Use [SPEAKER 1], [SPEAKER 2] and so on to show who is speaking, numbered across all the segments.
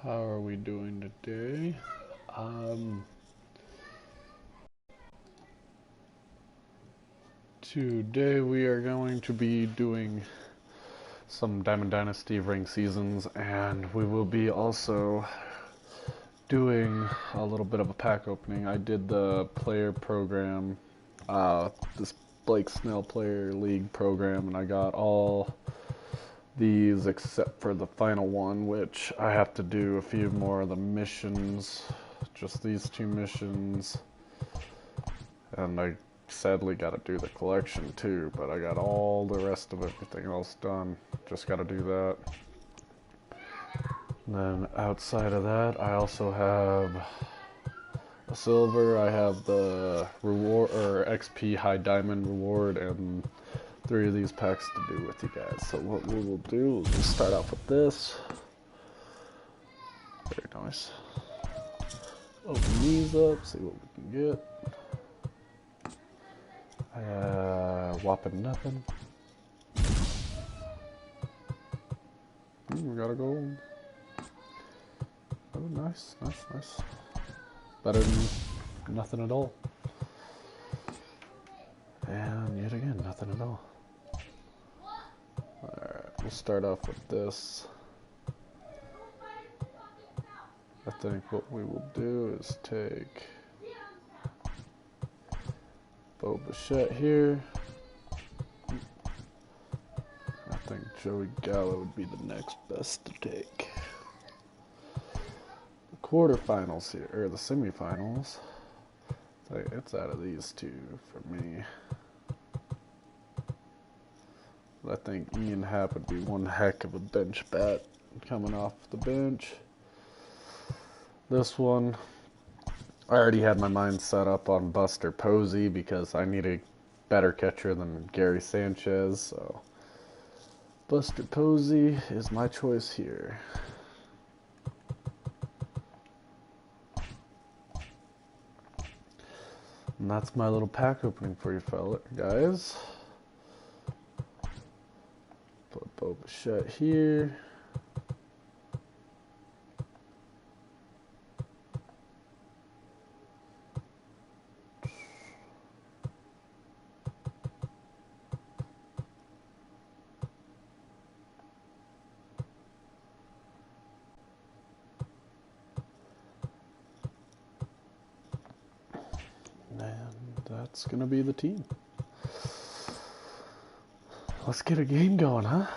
[SPEAKER 1] How are we doing today? Today we are going to be doing some Diamond Dynasty ring seasons, and we will be also doing a little bit of a pack opening. I did the player program, this Blake Snell player league program, and I got all these except for the final one, which I have to do a few more of the missions, just these 2 missions, and I sadly got to do the collection too, but I got all the rest of everything else done. Just got to do that. And then outside of that, I also have a silver. I have the reward or XP high diamond reward, and 3 of these packs to do with you guys. So what we will do is we'll start off with this. Very nice. Open these up, see what we can get. Whopping nothing. We got a gold. Oh, nice, nice, nice. Better than nothing at all. And yet again, nothing at all. Alright, we'll start off with this. I think what we will do is take Boba here. I think Joey Gallo would be the next best to take. The quarterfinals here, or the semifinals. It's out of these 2 for me. I think Ian Happ would be one heck of a bench bat coming off the bench. This one, I already had my mind set up on Buster Posey because I need a better catcher than Gary Sanchez. So Buster Posey is my choice here. And that's my little pack opening for you guys. Put Boba here. That's gonna be the team. Let's get a game going, huh?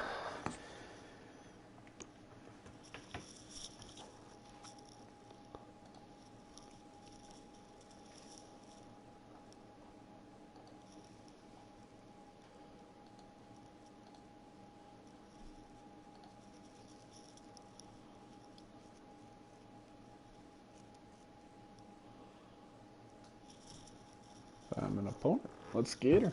[SPEAKER 1] I'm an opponent. Let's get her.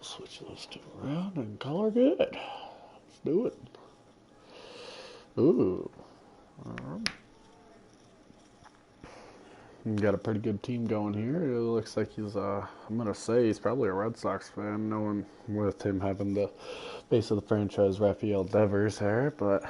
[SPEAKER 1] Switch those 2 around and call her good. Let's do it. Ooh. Got a pretty good team going here. It looks like he's, I'm going to say he's probably a Red Sox fan, knowing with him having the face of the franchise, Rafael Devers there, but...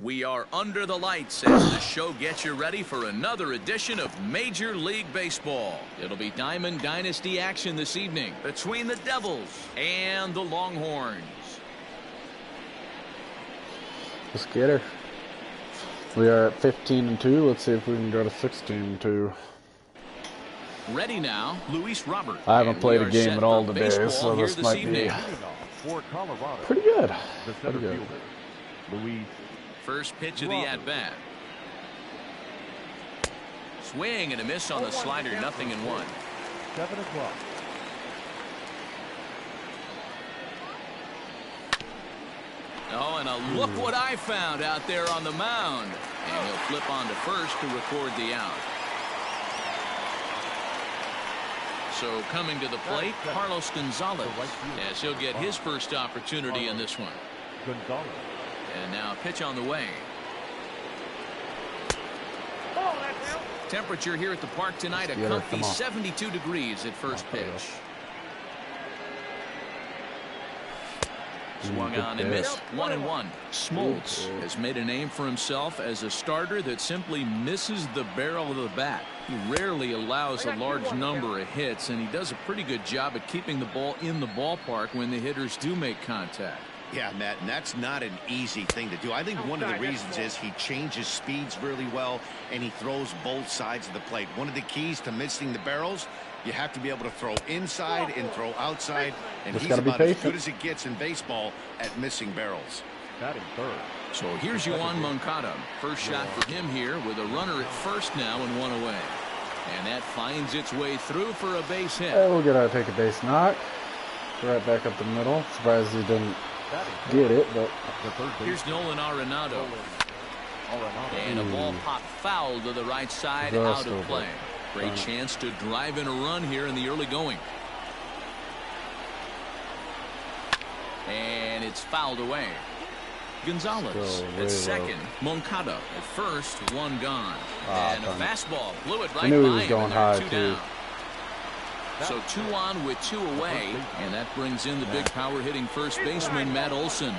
[SPEAKER 2] We are under the lights as the show gets you ready for another edition of Major League Baseball. It'll be Diamond Dynasty action this evening between the Devils and the Longhorns.
[SPEAKER 1] Let's get her. We are at 15-2. Let's see if we can go to 16-2.
[SPEAKER 2] Ready now, Luis Robert.
[SPEAKER 1] I haven't played a game at all today, so this might be pretty good. Pretty good.
[SPEAKER 2] First pitch of the at-bat. Swing and a miss on the slider, 0-1.
[SPEAKER 3] 7 o'clock.
[SPEAKER 2] Oh, and look what I found out there on the mound. And he'll flip on to first to record the out. So coming to the plate, Carlos Gonzalez, as he'll get his first opportunity in this one. And now a pitch on the way. Temperature here at the park tonight, a comfy 72 degrees at first pitch. Swung on and missed. 1-1. Smoltz has made a name for himself as a starter that simply misses the barrel of the bat. He rarely allows a large number of hits, and he does a pretty good job at keeping the ball in the ballpark when the hitters do make contact.
[SPEAKER 4] Yeah, Matt, and that's not an easy thing to do. I think one of the reasons is he changes speeds really well, and he throws both sides of the plate. One of the keys to missing the barrels, you have to be able to throw inside and throw outside, and he's about as good as it gets in baseball at missing barrels.
[SPEAKER 2] So here's Yoan Moncada. First shot for him here with a runner at first now and one away. And that finds its way through for a base hit.
[SPEAKER 1] We'll get out to take a base knock. Right back up the middle. Surprised he didn't get it, but
[SPEAKER 2] here's Nolan Arenado. And a ball popped foul to the right side, out of play. Great chance to drive in a run here in the early going. And it's fouled away. Gonzalez at second. Moncada at first. One gone. And a fastball blew it right by him. And they're two down. So 2 on with 2 away, and that brings in the big power hitting first baseman Matt Olson.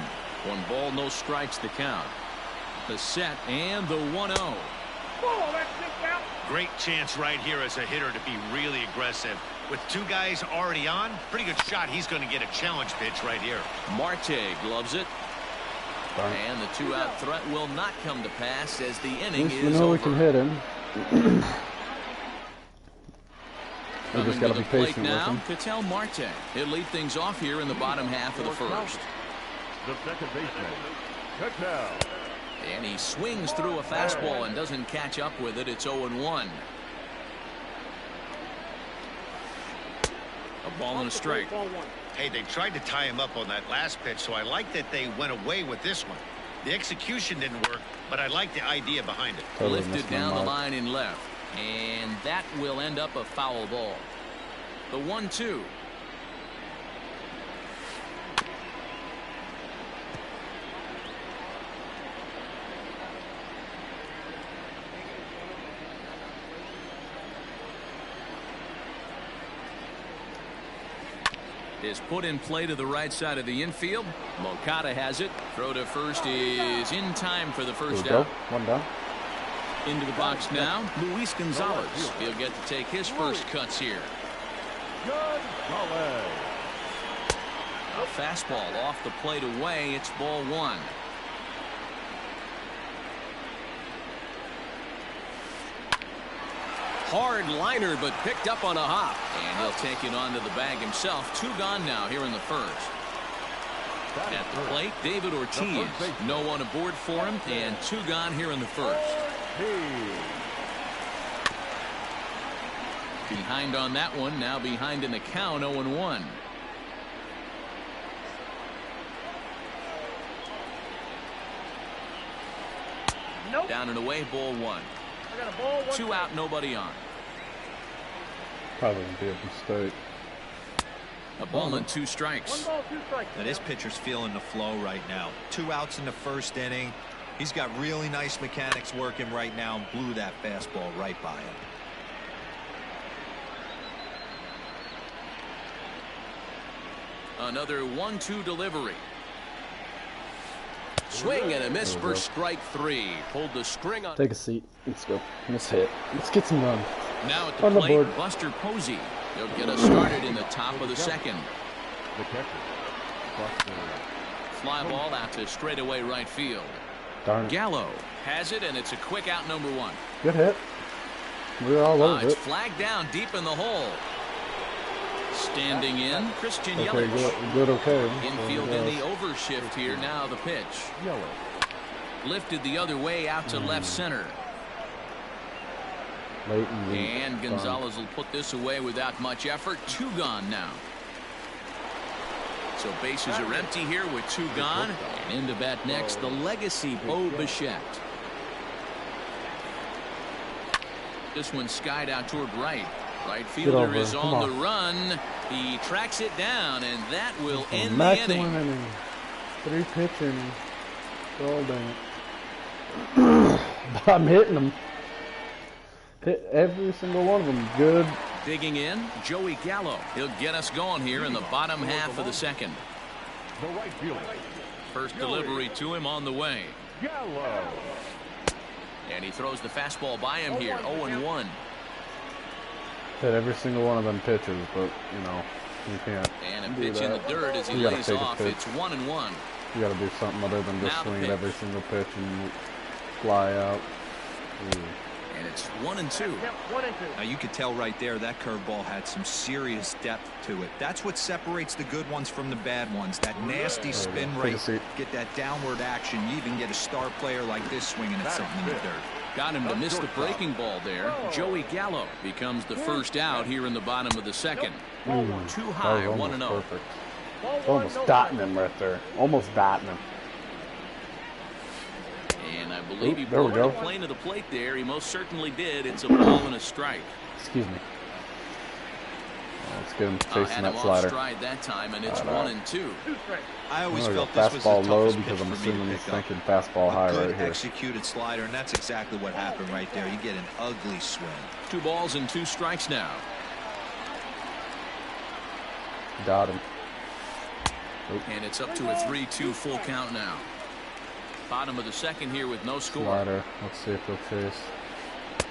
[SPEAKER 2] 1 ball, no strikes the count. The set and the 1-0.
[SPEAKER 4] Great chance right here as a hitter to be really aggressive. With 2 guys already on, pretty good shot. He's going to get a challenge pitch right here.
[SPEAKER 2] Marte gloves it. And the 2-out threat will not come to pass as the inning is over.
[SPEAKER 1] We can hit him. We just got to be patient
[SPEAKER 2] now,
[SPEAKER 1] with him.
[SPEAKER 2] Ketel Marte. He'll lead things off here in the bottom half of the first.
[SPEAKER 3] The second baseman, Ketel.
[SPEAKER 2] And he swings through a fastball and doesn't catch up with it. It's 0-1. A ball and a strike.
[SPEAKER 4] Hey, they tried to tie him up on that last pitch, so I like that they went away with this one. The execution didn't work, but I like the idea behind it.
[SPEAKER 1] Totally
[SPEAKER 2] lifted down the line and left. And that will end up a foul ball. The 1-2. Is put in play to the right side of the infield. Moncada has it. Throw to first is in time for the first out.
[SPEAKER 1] 1 down.
[SPEAKER 2] Into the box now, Luis Gonzalez. He'll get to take his first cuts here. A fastball off the plate away. It's ball 1. Hard liner, but picked up on a hop. And he'll take it onto the bag himself. 2 gone now here in the first. At the plate, David Ortiz. No one aboard for him, and 2 gone here in the first. Behind on that one, now behind in the count, 0-1. Nope. Down and away, ball 1. 2 out, nobody on.
[SPEAKER 1] Probably gonna be a mistake.
[SPEAKER 2] A ball and 2 strikes.
[SPEAKER 5] 1 ball, 2 strikes. Now this pitcher's feeling the flow right now. 2 outs in the first inning. He's got really nice mechanics working right now and blew that fastball right by him.
[SPEAKER 2] Another 1-2 delivery. Swing and a miss for strike 3. Pulled the string on.
[SPEAKER 1] Take a seat. Let's go. Let's hit. Let's get some run.
[SPEAKER 2] Now at the plate, Buster Posey. He'll get us started in the top of the second.
[SPEAKER 3] The catcher, Buster.
[SPEAKER 2] Fly ball out to straightaway right field.
[SPEAKER 1] Darn.
[SPEAKER 2] Gallo has it, and it's a quick out, number 1.
[SPEAKER 1] Good hit. We're all over
[SPEAKER 2] It's
[SPEAKER 1] it.
[SPEAKER 2] flagged down deep in the hole. Standing in, Christian
[SPEAKER 1] Okay,
[SPEAKER 2] Yelich.
[SPEAKER 1] good, okay.
[SPEAKER 2] Infield in the overshift here. Now the pitch.
[SPEAKER 3] Yellow.
[SPEAKER 2] Lifted the other way out to left center.
[SPEAKER 1] Late
[SPEAKER 2] And Gonzalez will put this away without much effort. 2 gone now. So bases are empty here with 2 gone. And in to bat next, the legacy Bo Bichette. This one skied out toward right. Right fielder is on the run. He tracks it down, and that will end the inning.
[SPEAKER 1] 3 pitch innings. Oh, dang it. I'm hitting them. Hit every single one of them. Good.
[SPEAKER 2] Digging in, Joey Gallo. He'll get us going here in the bottom half of the second.
[SPEAKER 3] The right fielder.
[SPEAKER 2] First delivery to him on the way.
[SPEAKER 3] Gallo.
[SPEAKER 2] And he throws the fastball by him here. 0-1.
[SPEAKER 1] Hit every single one of them pitches, but, you know, you can't.
[SPEAKER 2] And a pitch in the dirt as he lays off. It's 1-1.
[SPEAKER 1] You got to do something other than just swing at every single pitch and fly out. Ooh.
[SPEAKER 2] And it's 1-2.
[SPEAKER 5] Now you could tell right there that curveball had some serious depth to it. That's what separates the good ones from the bad ones. That nasty spin rate, get that downward action. You even get a star player like this swinging at something in the dirt.
[SPEAKER 2] Got him to miss the breaking ball there. Joey Gallo becomes the first out here in the bottom of the second. Too high, 1-0.
[SPEAKER 1] Perfect. Almost dotting him right there. Almost dotting him.
[SPEAKER 2] And I believe he blew the plane to the plate there. He most certainly did. It's a ball and a strike.
[SPEAKER 1] Excuse me. Let's get him chasing that slider.
[SPEAKER 2] Stride that time, and it's 1-2.
[SPEAKER 5] I always felt this was the
[SPEAKER 1] fastball low
[SPEAKER 5] toughest
[SPEAKER 1] because
[SPEAKER 5] pitch
[SPEAKER 1] I'm
[SPEAKER 5] for me
[SPEAKER 1] assuming
[SPEAKER 5] to
[SPEAKER 1] he's
[SPEAKER 5] pick up.
[SPEAKER 1] thinking fastball high right here.
[SPEAKER 5] Executed slider, and that's exactly what happened right there. You get an ugly swing.
[SPEAKER 2] 2 balls and 2 strikes now.
[SPEAKER 1] Got him.
[SPEAKER 2] And it's up to a 3-2 full count now. Bottom of the second here with no score.
[SPEAKER 1] Slider. Let's see if he'll chase.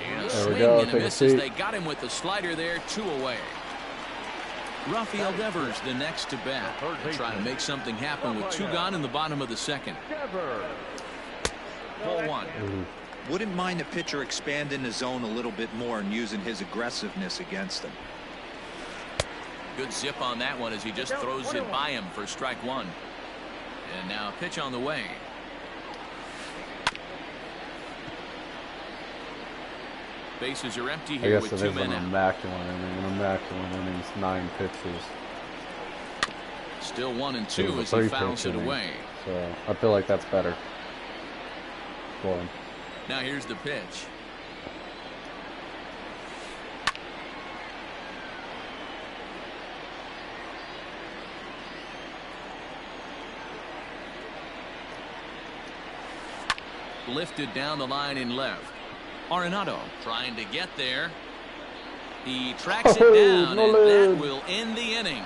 [SPEAKER 2] And a
[SPEAKER 1] There we
[SPEAKER 2] swing
[SPEAKER 1] go.
[SPEAKER 2] and a
[SPEAKER 1] Take a
[SPEAKER 2] miss as
[SPEAKER 1] seat.
[SPEAKER 2] they got him with the slider there. 2 away. Rafael Devers the next to bat. They're trying to make something happen with 2 gone in the bottom of the second. Ball 1.
[SPEAKER 5] Wouldn't mind the pitcher expanding the zone a little bit more and using his aggressiveness against him.
[SPEAKER 2] Good zip on that one as he just throws it by him for strike 1. And now a pitch on the way. Bases are empty here with 2 men
[SPEAKER 1] an immaculate inning. An immaculate innings, 9 pitches.
[SPEAKER 2] Still 1-2 as he fouls it away.
[SPEAKER 1] So I feel like that's better for him.
[SPEAKER 2] Now here's the pitch. Lifted down the line in left. Arenado trying to get there. He tracks it down, and that will end the inning.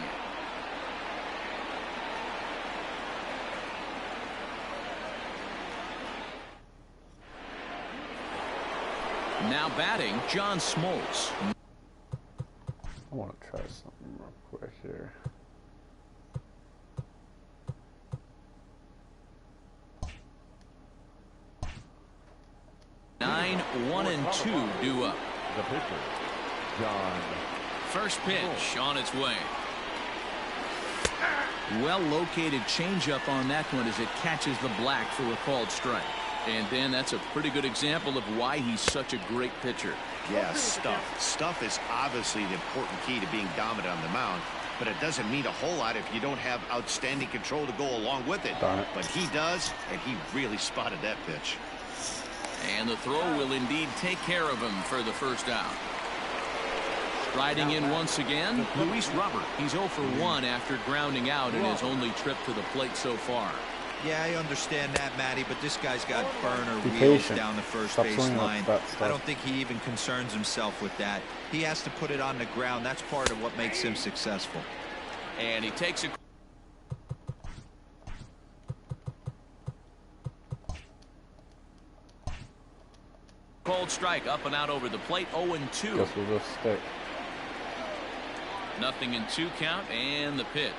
[SPEAKER 2] Now batting, John Smoltz.
[SPEAKER 1] I want to try something real quick here.
[SPEAKER 2] Nine, 1-2 due up.
[SPEAKER 3] The pitcher, John.
[SPEAKER 2] First pitch on its way. Well located changeup on that one as it catches the black for a called strike. And then that's a pretty good example of why he's such a great pitcher.
[SPEAKER 4] Yeah, stuff. Stuff is obviously the important key to being dominant on the mound, but it doesn't mean a whole lot if you don't have outstanding control to go along with it. But he does, and he really spotted that pitch.
[SPEAKER 2] And the throw will indeed take care of him for the first out. Striding in once again, Luis Robert. He's 0 for 1 after grounding out in his only trip to the plate so far.
[SPEAKER 5] Yeah, I understand that, Matty, but this guy's got burner wheels down the first base line. I don't think he even concerns himself with that. He has to put it on the ground. That's part of what makes him successful.
[SPEAKER 2] And he takes a cold strike up and out over the plate. 0-2.
[SPEAKER 1] Guess we'll just stick.
[SPEAKER 2] Nothing in 2 count, and the pitch.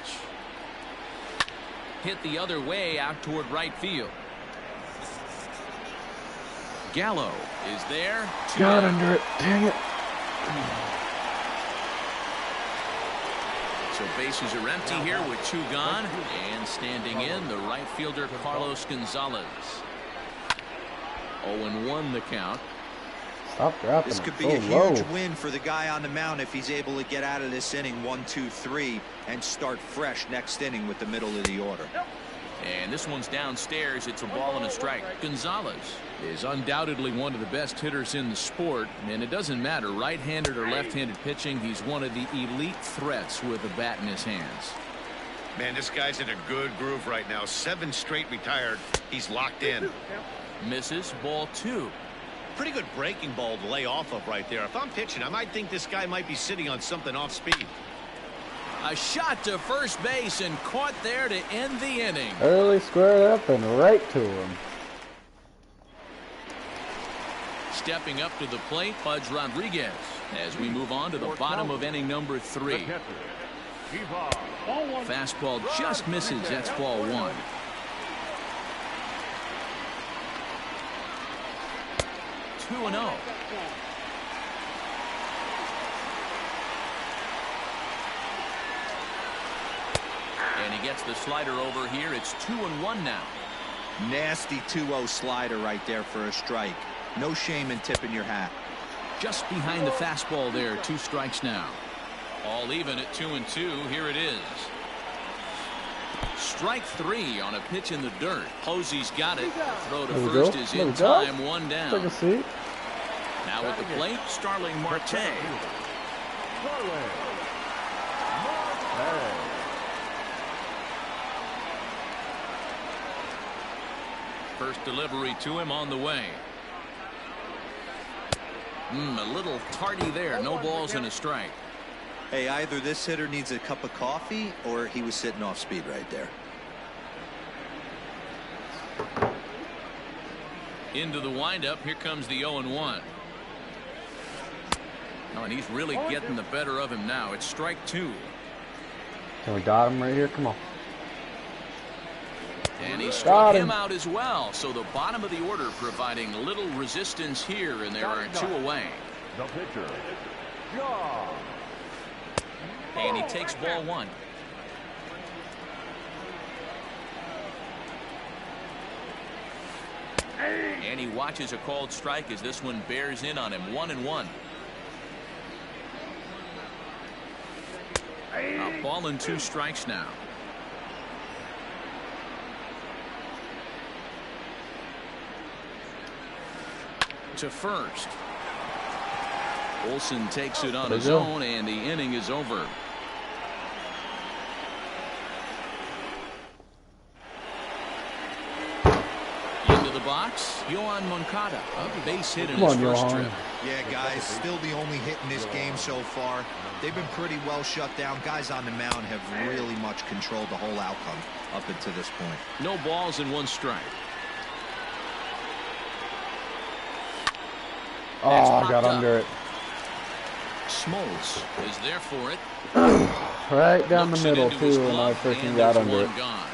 [SPEAKER 2] Hit the other way out toward right field. Gallo is there.
[SPEAKER 1] Got under it. Dang it.
[SPEAKER 2] So bases are empty here with 2 gone. And standing in, the right fielder Carlos Gonzalez. 0-1 the count.
[SPEAKER 1] Stop dropping.
[SPEAKER 5] This could be
[SPEAKER 1] so
[SPEAKER 5] a huge
[SPEAKER 1] low.
[SPEAKER 5] win for the guy on the mound if he's able to get out of this inning 1, 2, 3 and start fresh next inning with the middle of the order.
[SPEAKER 2] And this one's downstairs. It's a ball and a strike. Gonzalez is undoubtedly one of the best hitters in the sport, and it doesn't matter right-handed or left-handed pitching. He's one of the elite threats with a bat in his hands.
[SPEAKER 4] Man, this guy's in a good groove right now. 7 straight retired. He's locked in.
[SPEAKER 2] Misses, ball 2.
[SPEAKER 4] Pretty good breaking ball to lay off of right there. If I'm pitching, I might think this guy might be sitting on something off speed.
[SPEAKER 2] A shot to first base and caught there to end the inning.
[SPEAKER 1] Early squared up and right to him.
[SPEAKER 2] Stepping up to the plate, Pudge Rodriguez, as we move on to the bottom of inning number 3. Fastball just misses. That's ball 1. Two and 0. And he gets the slider over here. It's 2-1 now.
[SPEAKER 5] Nasty 2-0 slider right there for a strike. No shame in tipping your hat.
[SPEAKER 2] Just behind the fastball there. 2 strikes now. All even at 2-2. Here it is. Strike 3 on a pitch in the dirt. Posey's got it. Throw to first is in time. 1 down.
[SPEAKER 1] Take a seat.
[SPEAKER 2] Now at the plate, Starling Marte. First delivery to him on the way. A little tardy there. No balls and a strike.
[SPEAKER 5] Hey, either this hitter needs a cup of coffee or he was sitting off speed right there.
[SPEAKER 2] Into the windup. Here comes the 0-1. Oh, and he's really getting the better of him now. It's strike 2.
[SPEAKER 1] Can we got him right here? Come on.
[SPEAKER 2] And he struck him out as well. So the bottom of the order providing little resistance here, and there are 2 away.
[SPEAKER 3] The pitcher, John.
[SPEAKER 2] And he takes ball 1. And he watches a called strike as this one bears in on him. 1-1. A ball and 2 strikes now. To first. Olsen takes it on his own, and the inning is over. Into the box, Yohan Moncada, a base hit in his first trip.
[SPEAKER 5] Yeah, guys, still the only hit in this game so far. They've been pretty well shut down. Guys on the mound have really much controlled the whole outcome up until this point.
[SPEAKER 2] No balls and 1 strike.
[SPEAKER 1] Oh, I got under it.
[SPEAKER 2] Smoltz is there for it.
[SPEAKER 1] Right down the middle, too, and I freaking got under it.
[SPEAKER 2] Gone.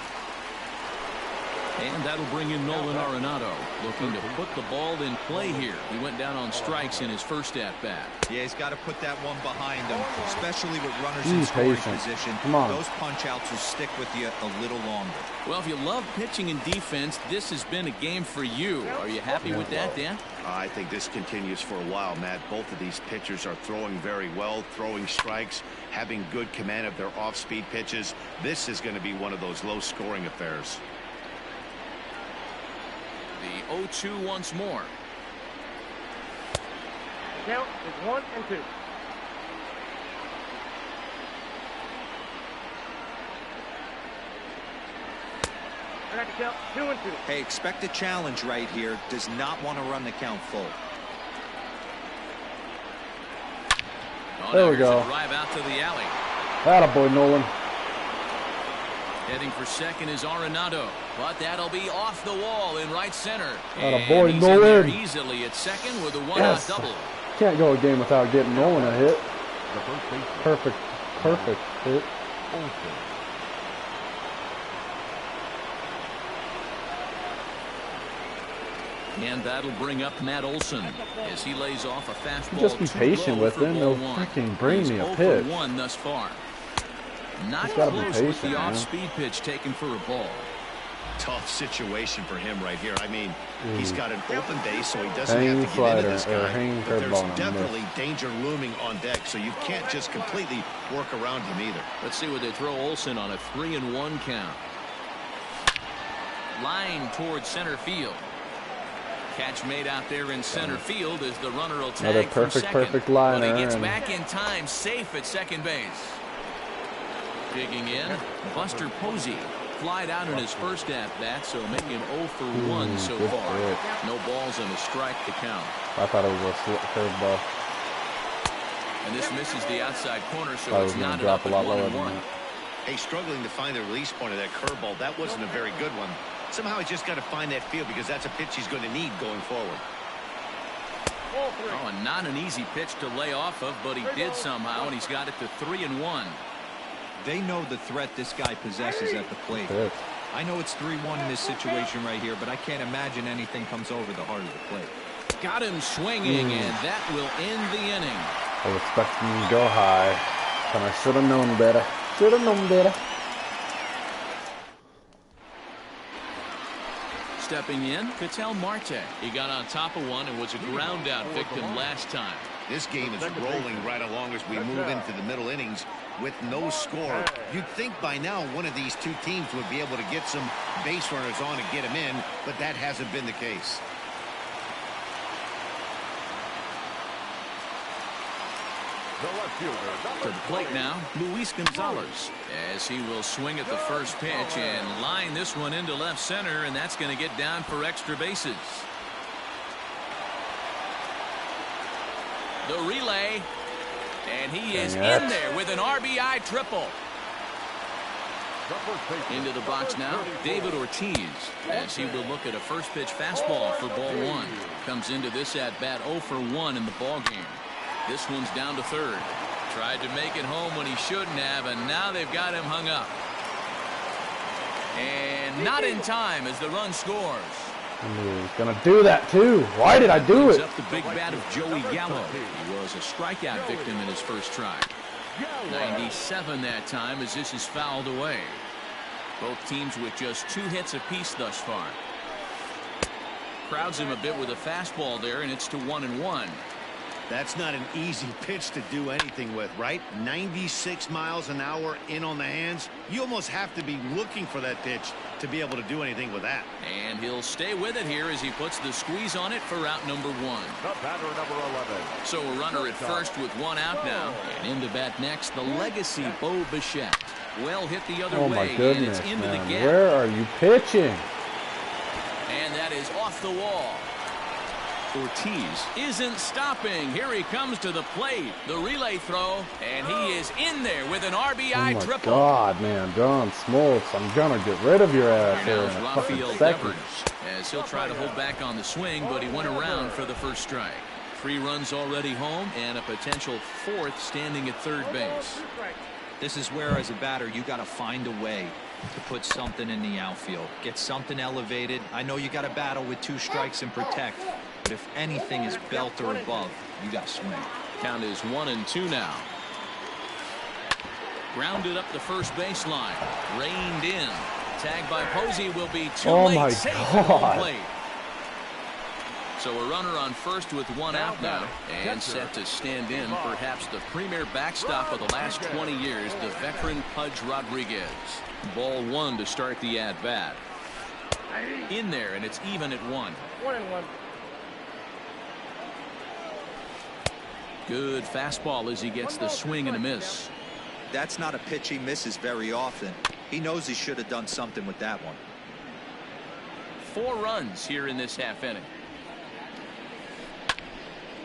[SPEAKER 2] And that'll bring in Nolan Arenado, looking to put the ball in play here. He went down on strikes in his first at-bat.
[SPEAKER 5] Yeah, he's got to put that one behind him, especially with runners in scoring position.
[SPEAKER 1] Come on.
[SPEAKER 5] Those punch-outs will stick with you a little longer.
[SPEAKER 2] Well, if you love pitching and defense, this has been a game for you. Are you happy with that, Dan?
[SPEAKER 4] I think this continues for a while, Matt. Both of these pitchers are throwing very well, throwing strikes, having good command of their off-speed pitches. This is going to be one of those low-scoring affairs.
[SPEAKER 2] The 0-2 once more.
[SPEAKER 6] Count is 1 and 2. I got to count 2 and 2.
[SPEAKER 5] Hey, expect a challenge right here. Does not want to run the count full.
[SPEAKER 1] There we go.
[SPEAKER 2] Drive out to the alley.
[SPEAKER 1] Attaboy, Nolan.
[SPEAKER 2] Heading for second is Arenado, but that'll be off the wall in right center.
[SPEAKER 1] Attaboy, Nolan.
[SPEAKER 2] Easily at second with a one-out double.
[SPEAKER 1] Can't go a game without getting Nolan a hit. Perfect hit.
[SPEAKER 2] And that'll bring up Matt Olson as he lays off a fastball.
[SPEAKER 1] Just be patient with him. They'll freaking bring me a pitch.
[SPEAKER 2] 0-1 thus far. Not
[SPEAKER 1] gotta
[SPEAKER 2] close
[SPEAKER 1] be
[SPEAKER 2] with the
[SPEAKER 1] patient,
[SPEAKER 2] off-speed pitch taken for a ball.
[SPEAKER 4] Tough situation for him right here. I mean, he's got an open base, so he doesn't have to get into this guy. But there's definitely danger looming on deck, so you can't just completely work around him either.
[SPEAKER 2] Let's see what they throw Olsen on a 3-1 count. Line towards center field. Catch made out there in center field as the runner will tag
[SPEAKER 1] another perfect liner.
[SPEAKER 2] But he gets back in time, safe at second base. Digging in, Buster Posey. Flied out in his first at-bat, so making him 0 for 1 so far. No balls and a strike to count.
[SPEAKER 1] I thought it was a curveball.
[SPEAKER 2] And this misses the outside corner, so it's not
[SPEAKER 1] drop a lot lower than
[SPEAKER 2] 1-1.
[SPEAKER 1] that.
[SPEAKER 4] Hey, struggling to find the release point of that curveball. That wasn't a very good one. Somehow he's just got to find that feel because that's a pitch he's going to need going forward.
[SPEAKER 2] Oh, and not an easy pitch to lay off of, but he did somehow, and he's got it to 3-1.
[SPEAKER 5] They know the threat this guy possesses at the plate. I know it's 3-1 in this situation right here, but I can't imagine anything comes over the heart of the plate.
[SPEAKER 2] Got him swinging, and that will end the inning.
[SPEAKER 1] I was expecting him to go high, but I should have known better. Should have known better.
[SPEAKER 2] Stepping in, Ketel Marte. He got on top of one and was a ground out victim last time.
[SPEAKER 4] This game is rolling right along as we move into the middle innings with no score. You'd think by now one of these two teams would be able to get some base runners on and get them in, but that hasn't been the case.
[SPEAKER 2] To the plate now, Luis Gonzalez, as he will swing at the first pitch and line this one into left center, and that's going to get down for extra bases. The relay, and he is in there with an RBI triple. Into the box now, David Ortiz, as he will look at a first pitch fastball for ball 1. Comes into this at bat 0 for 1 in the ball game. This one's down to third. Tried to make it home when he shouldn't have, and now they've got him hung up. And not in time as the run scores.
[SPEAKER 1] He's gonna do that too. Why did I do it?
[SPEAKER 2] Up the big bat of Joey Gallo. He was a strikeout victim in his first try. 97 that time as this is fouled away. Both teams with just 2 hits apiece thus far. Crowds him a bit with a fastball there, and it's to 1-1.
[SPEAKER 4] That's not an easy pitch to do anything with, right? 96 miles an hour in on the hands. You almost have to be looking for that pitch to be able to do anything with that.
[SPEAKER 2] And he'll stay with it here as he puts the squeeze on it for out number 1.
[SPEAKER 3] The batter, number 11.
[SPEAKER 2] So a runner at first with 1 out now. And into bat next, the legacy Bo Bichette. Well hit the other way.
[SPEAKER 1] Oh my goodness,
[SPEAKER 2] and it's into
[SPEAKER 1] man.
[SPEAKER 2] the gap.
[SPEAKER 1] Where are you pitching?
[SPEAKER 2] And that is off the wall. Ortiz isn't stopping. Here he comes to the plate. The relay throw, and he is in there with an RBI triple.
[SPEAKER 1] Oh my God, man, John Smoltz, I'm gonna get rid of your ass here in a fucking
[SPEAKER 2] Rafael
[SPEAKER 1] second.
[SPEAKER 2] Devers, as he'll try to hold back on the swing, but he went around for the first strike. 3 runs already home, and a potential 4th standing at third base.
[SPEAKER 5] This is where, as a batter, you got to find a way to put something in the outfield. Get something elevated. I know you got to battle with 2 strikes and protect, but if anything is belt or above, you got to swing.
[SPEAKER 2] Count is 1-2 now. Grounded up the first baseline. Reined in. Tagged by Posey will be too late.
[SPEAKER 1] My
[SPEAKER 2] safe
[SPEAKER 1] God.
[SPEAKER 2] at home plate. So a runner on first with 1 out now, and set to stand in perhaps the premier backstop of the last 20 years, the veteran Pudge Rodriguez. Ball 1 to start the at-bat. In there, and it's even at 1.
[SPEAKER 6] 1-1.
[SPEAKER 2] Good fastball as he gets the swing and a miss.
[SPEAKER 5] That's not a pitch he misses very often. He knows he should have done something with that one.
[SPEAKER 2] 4 runs here in this half inning.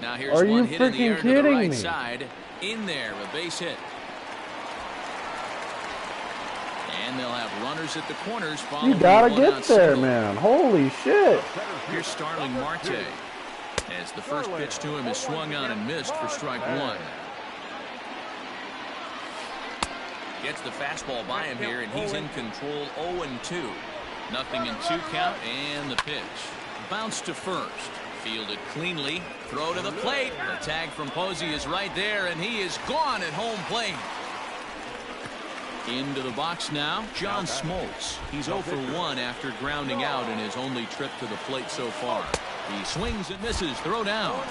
[SPEAKER 2] Now here's
[SPEAKER 1] Are
[SPEAKER 2] one
[SPEAKER 1] you
[SPEAKER 2] hit in the
[SPEAKER 1] freaking
[SPEAKER 2] air to the
[SPEAKER 1] kidding
[SPEAKER 2] right
[SPEAKER 1] me?
[SPEAKER 2] side. In there, a base hit. And they'll have runners at the corners following.
[SPEAKER 1] You gotta
[SPEAKER 2] one
[SPEAKER 1] get
[SPEAKER 2] out
[SPEAKER 1] there,
[SPEAKER 2] single.
[SPEAKER 1] man. Holy shit.
[SPEAKER 2] Here's Starling Marte, as the first pitch to him is swung on and missed for strike 1. Gets the fastball by him here, and he's in control. 0-2. Nothing in 2 count, and the pitch. Bounce to first. Fielded cleanly. Throw to the plate. The tag from Posey is right there, and he is gone at home plate. Into the box now, John Smoltz. He's 0 for 1 after grounding out in his only trip to the plate so far. He swings and misses, throw down.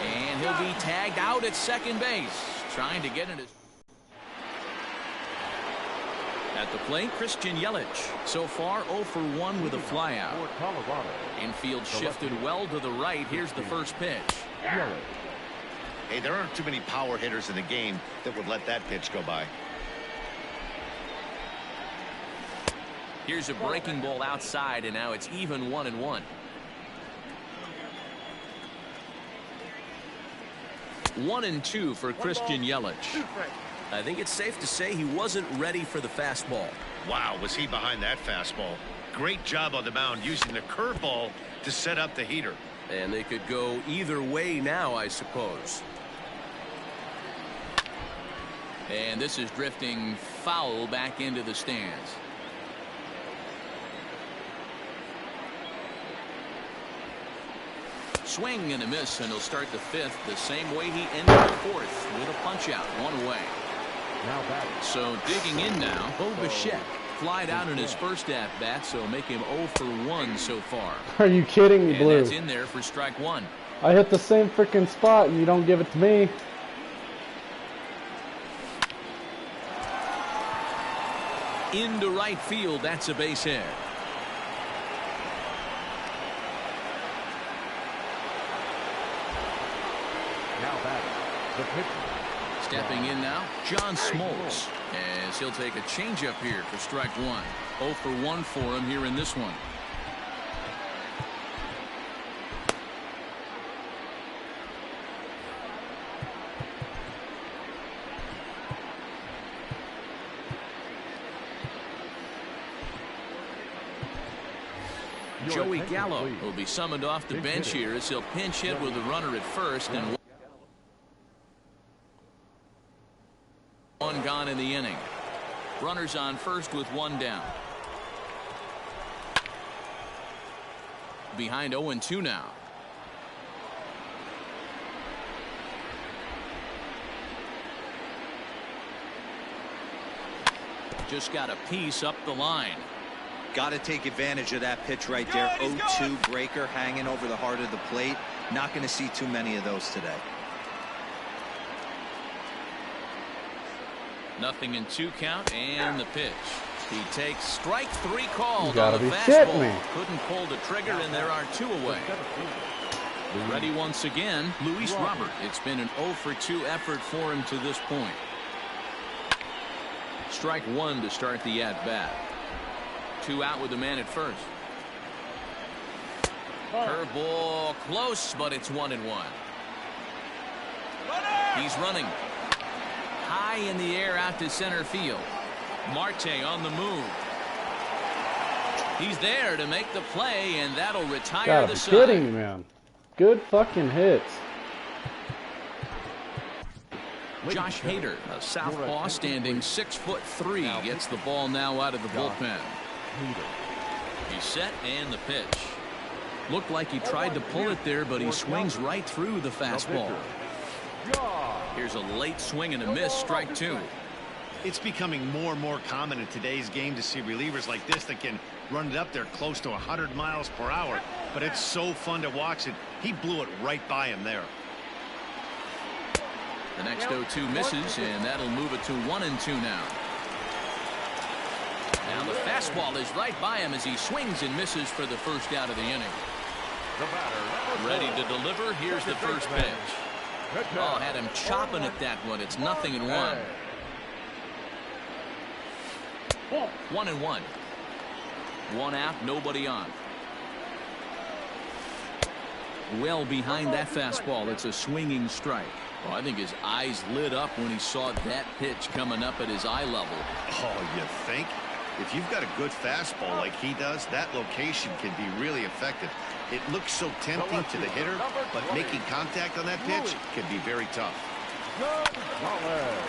[SPEAKER 2] And he'll be tagged out at second base, trying to get into... At the plate, Christian Yelich. So far, 0 for 1 with a flyout. Infield shifted well to the right. Here's the first pitch.
[SPEAKER 4] Hey, there aren't too many power hitters in the game that would let that pitch go by.
[SPEAKER 2] Here's a breaking ball outside, and now it's even 1-1. 1-2 for Christian Yelich. I think it's safe to say he wasn't ready for the fastball.
[SPEAKER 4] Wow, was he behind that fastball. Great job on the mound using the curveball to set up the heater.
[SPEAKER 2] And they could go either way now, I suppose. And this is drifting foul back into the stands. Swing and a miss, and he'll start the fifth the same way he ended the fourth, with a punch out, one away. So digging in now, DamBabyJ flied out in his first at bat, so make him 0 for 1 so far.
[SPEAKER 1] Are you kidding me, Blue?
[SPEAKER 2] And that's in there for strike one.
[SPEAKER 1] I hit the same freaking spot and you don't give it to me.
[SPEAKER 2] Into right field, that's a base hit. Stepping in now, John Smoltz, as he'll take a changeup here for strike one. 0 for 1 for him here in this one. Joey Gallo will be summoned off the bench here as he'll pinch hit with the runner at first, and one gone in the inning. Runners on first with one down. Behind 0-2 now. Just got a piece up the line.
[SPEAKER 5] Got to take advantage of that pitch right there. 0-2 breaker hanging over the heart of the plate. Not going to see too many of those today.
[SPEAKER 2] Nothing in 2 count, and the pitch. He takes strike 3 called
[SPEAKER 1] on
[SPEAKER 2] the fastball. Couldn't pull the trigger, and there are 2 away. Ready once again, Luis Robert. It's been an 0 for 2 effort for him to this point. Strike 1 to start the at-bat. 2 out with the man at first. Curveball close, but it's 1-1. He's running. High in the air out to center field. Marte on the move. He's there to make the play, and that'll retire the side.
[SPEAKER 1] Kidding me, man. Good fucking hits.
[SPEAKER 2] Josh Hader, a southpaw standing 6'3", gets the ball now out of the bullpen. He's set, and the pitch. Looked like he tried to pull it there, but he swings right through the fastball. Here's a late swing and a miss, strike 2.
[SPEAKER 4] It's becoming more and more common in today's game to see relievers like this that can run it up there close to 100 miles per hour. But it's so fun to watch it. He blew it right by him there.
[SPEAKER 2] The next 0-2 misses, and that'll move it to 1-2 now. Now the fastball is right by him as he swings and misses for the first out of the inning. Ready to deliver. Here's the first pitch. Oh, had him chopping at that one. It's 0-1. 1-1. 1 out, nobody on. Well behind that fastball. It's a swinging strike. Well, I think his eyes lit up when he saw that pitch coming up at his eye level.
[SPEAKER 4] Oh, you think? If you've got a good fastball like he does, that location can be really effective. It looks so tempting to the hitter, but making contact on that pitch can be very tough.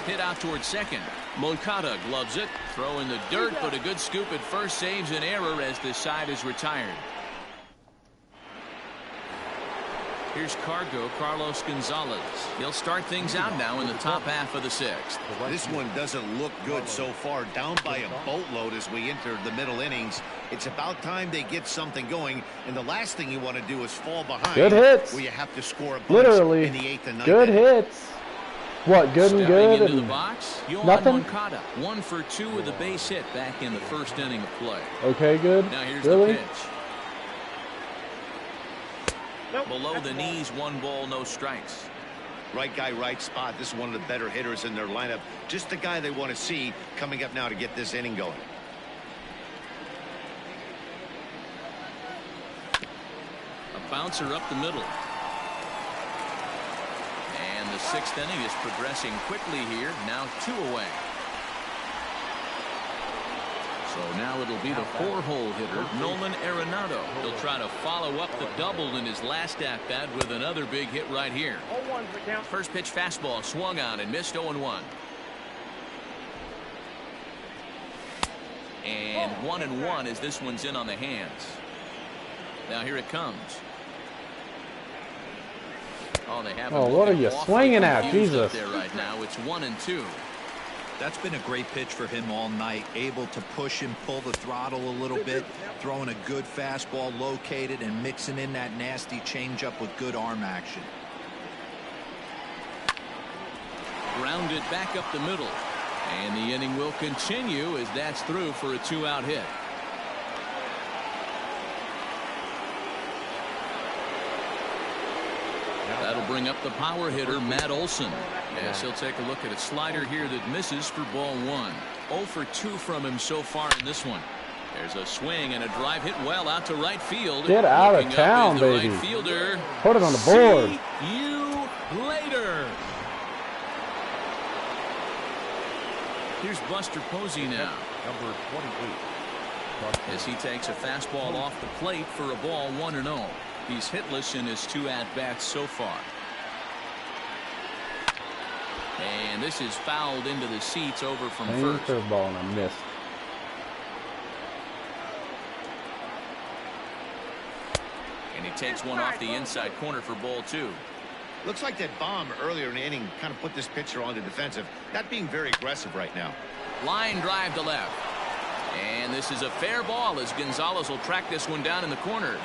[SPEAKER 2] Hit out towards second. Moncada gloves it. Throw in the dirt, but a good scoop at first saves an error as the side is retired. Here's Carlos Gonzalez. He'll start things out now in the top half of the 6th.
[SPEAKER 4] This one doesn't look good so far. Down by a boatload as we enter the middle innings. It's about time they get something going, and the last thing you want to do is fall behind.
[SPEAKER 1] Good hits.
[SPEAKER 4] Where you have to score a bunch
[SPEAKER 1] Literally.
[SPEAKER 4] in the 8th and 9th.
[SPEAKER 1] Good hits. What, good and good?
[SPEAKER 2] Into the box,
[SPEAKER 1] nothing?
[SPEAKER 2] Moncada, 1 for 2 with a base hit back in the first inning of play.
[SPEAKER 1] Okay, good.
[SPEAKER 2] Now here's
[SPEAKER 1] really?
[SPEAKER 2] the pitch. Below the knees, 1 ball, no strikes.
[SPEAKER 4] Right guy, right spot. This is one of the better hitters in their lineup. Just the guy they want to see coming up now to get this inning going.
[SPEAKER 2] A bouncer up the middle. And the 6th inning is progressing quickly here. Now 2 away. So now it'll be the 4-hole hitter, Nolan Arenado. He'll try to follow up the double in his last at-bat with another big hit right here. First pitch fastball swung on and missed 0-1. And 1-1 as this one's in on the hands. Now here it comes. Oh, they have.
[SPEAKER 1] Oh, what are you swinging at, Jesus?
[SPEAKER 2] There right now, it's 1-2.
[SPEAKER 5] That's been a great pitch for him all night. Able to push and pull the throttle a little bit, throwing a good fastball located and mixing in that nasty changeup with good arm action.
[SPEAKER 2] Grounded back up the middle, and the inning will continue as that's through for a 2-out hit. That'll bring up the power hitter, Matt Olson. Yes, he'll take a look at a slider here that misses for ball 1. 0 for 2 from him so far in this one. There's a swing and a drive hit well out to right field.
[SPEAKER 1] Get out of town, baby.
[SPEAKER 2] Right fielder.
[SPEAKER 1] Put it on the board.
[SPEAKER 2] See you later. Here's Buster Posey now.
[SPEAKER 3] Number 28.
[SPEAKER 2] As he takes a fastball off the plate for a ball 1-0. He's hitless in his 2 at-bats so far. And this is fouled into the seats over from first.
[SPEAKER 1] Curveball and I missed.
[SPEAKER 2] And he takes one off the inside corner for ball 2.
[SPEAKER 4] Looks like that bomb earlier in the inning kind of put this pitcher on the defensive. Not being very aggressive right now.
[SPEAKER 2] Line drive to left. And this is a fair ball as Gonzalez will track this one down in the corner.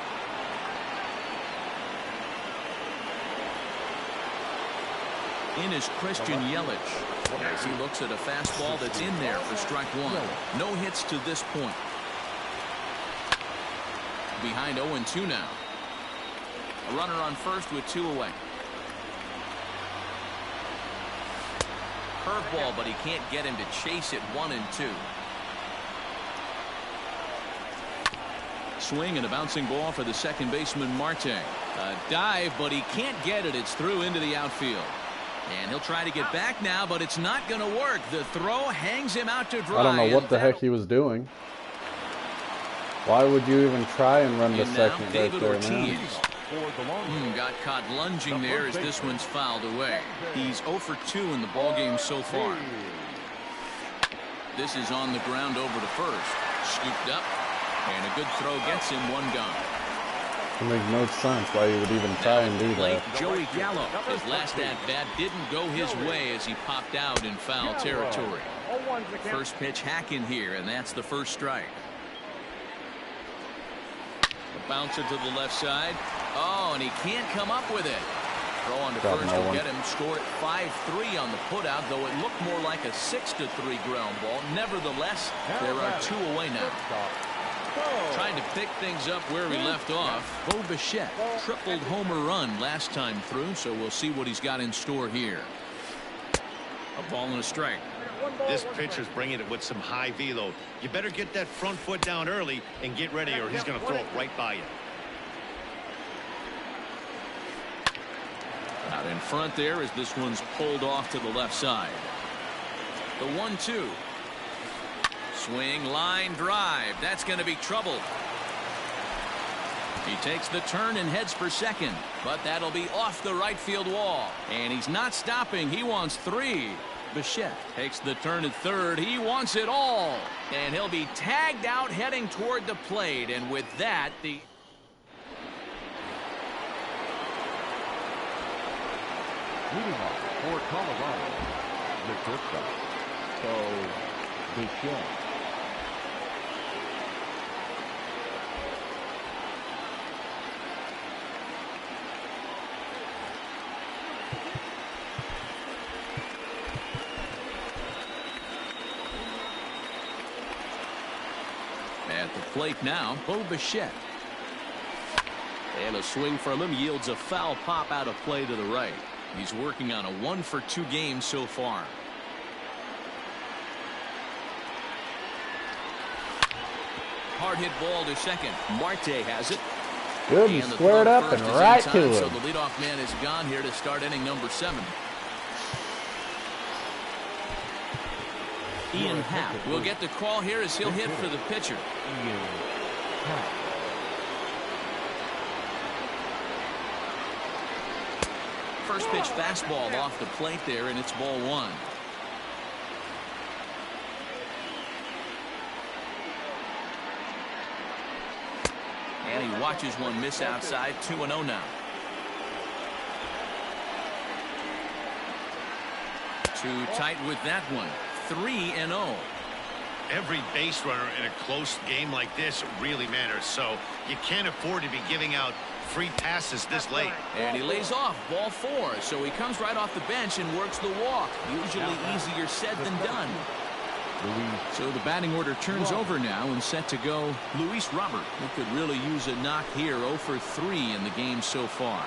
[SPEAKER 2] In is Christian Yelich as he looks at a fastball that's in there for strike 1. No hits to this point. Behind 0-2 now. A runner on first with 2 away. Curveball, but he can't get him to chase it. 1-2. Swing and a bouncing ball for the second baseman, Marte. A dive, but he can't get it. It's through into the outfield. And he'll try to get back now, but it's not going to work. The throw hangs him out to dry.
[SPEAKER 1] I don't know what the heck he was doing. Why would you even try and run the second right there now?
[SPEAKER 2] Got caught lunging there as this one's fouled away. He's 0 for 2 in the ballgame so far. This is on the ground over to first. Scooped up, and a good throw gets him 1 gone.
[SPEAKER 1] It makes no sense why you would even try and do that.
[SPEAKER 2] Joey Gallo. His last at-bat didn't go his way as he popped out in foul territory. First pitch hacking here, and that's the first strike. The bouncer to the left side. Oh, and he can't come up with it. Throw on to first will get him. Score at 5-3 on the putout, though it looked more like a 6-3 ground ball. Nevertheless, there are 2 away now. Trying to pick things up where he left off. Bo Bichette, tripled homer run last time through, so we'll see what he's got in store here. A ball and a strike.
[SPEAKER 4] This pitcher's bringing it with some high velo. You better get that front foot down early and get ready, or he's going to throw it right by you.
[SPEAKER 2] Out in front there as this one's pulled off to the left side. The 1-2. Swing, line drive. That's going to be trouble. He takes the turn and heads for second, but that'll be off the right field wall. And he's not stopping. He wants 3. Bichette takes the turn at third. He wants it all. And he'll be tagged out heading toward the plate. And with that,
[SPEAKER 3] Leading off for Colorado, the shortstop, DevilBabyGaming.
[SPEAKER 2] At the plate now, DamBabyJ.
[SPEAKER 7] And a swing from him yields a foul pop out of play to the right. He's working on a 1-for-2 game so far.
[SPEAKER 2] Hard hit ball to second.
[SPEAKER 7] Marte has it.
[SPEAKER 1] Good, and squared up and right to him.
[SPEAKER 2] So the leadoff man is gone here to start inning number 7.
[SPEAKER 7] Ian Happ
[SPEAKER 2] will get the call here as he'll hit for the pitcher.
[SPEAKER 3] Ian Happ.
[SPEAKER 2] First pitch fastball off the plate there, and it's ball 1. And he watches one miss outside. 2-0 now. Too tight with that one. 3-0.
[SPEAKER 4] Every base runner in a close game like this really matters, so you can't afford to be giving out free passes this late.
[SPEAKER 2] And he lays off ball 4, so he comes right off the bench and works the walk. Usually easier said than done. So the batting order turns over now and set to go Luis Robert, who could really use a knock here. 0 for 3 in the game so far.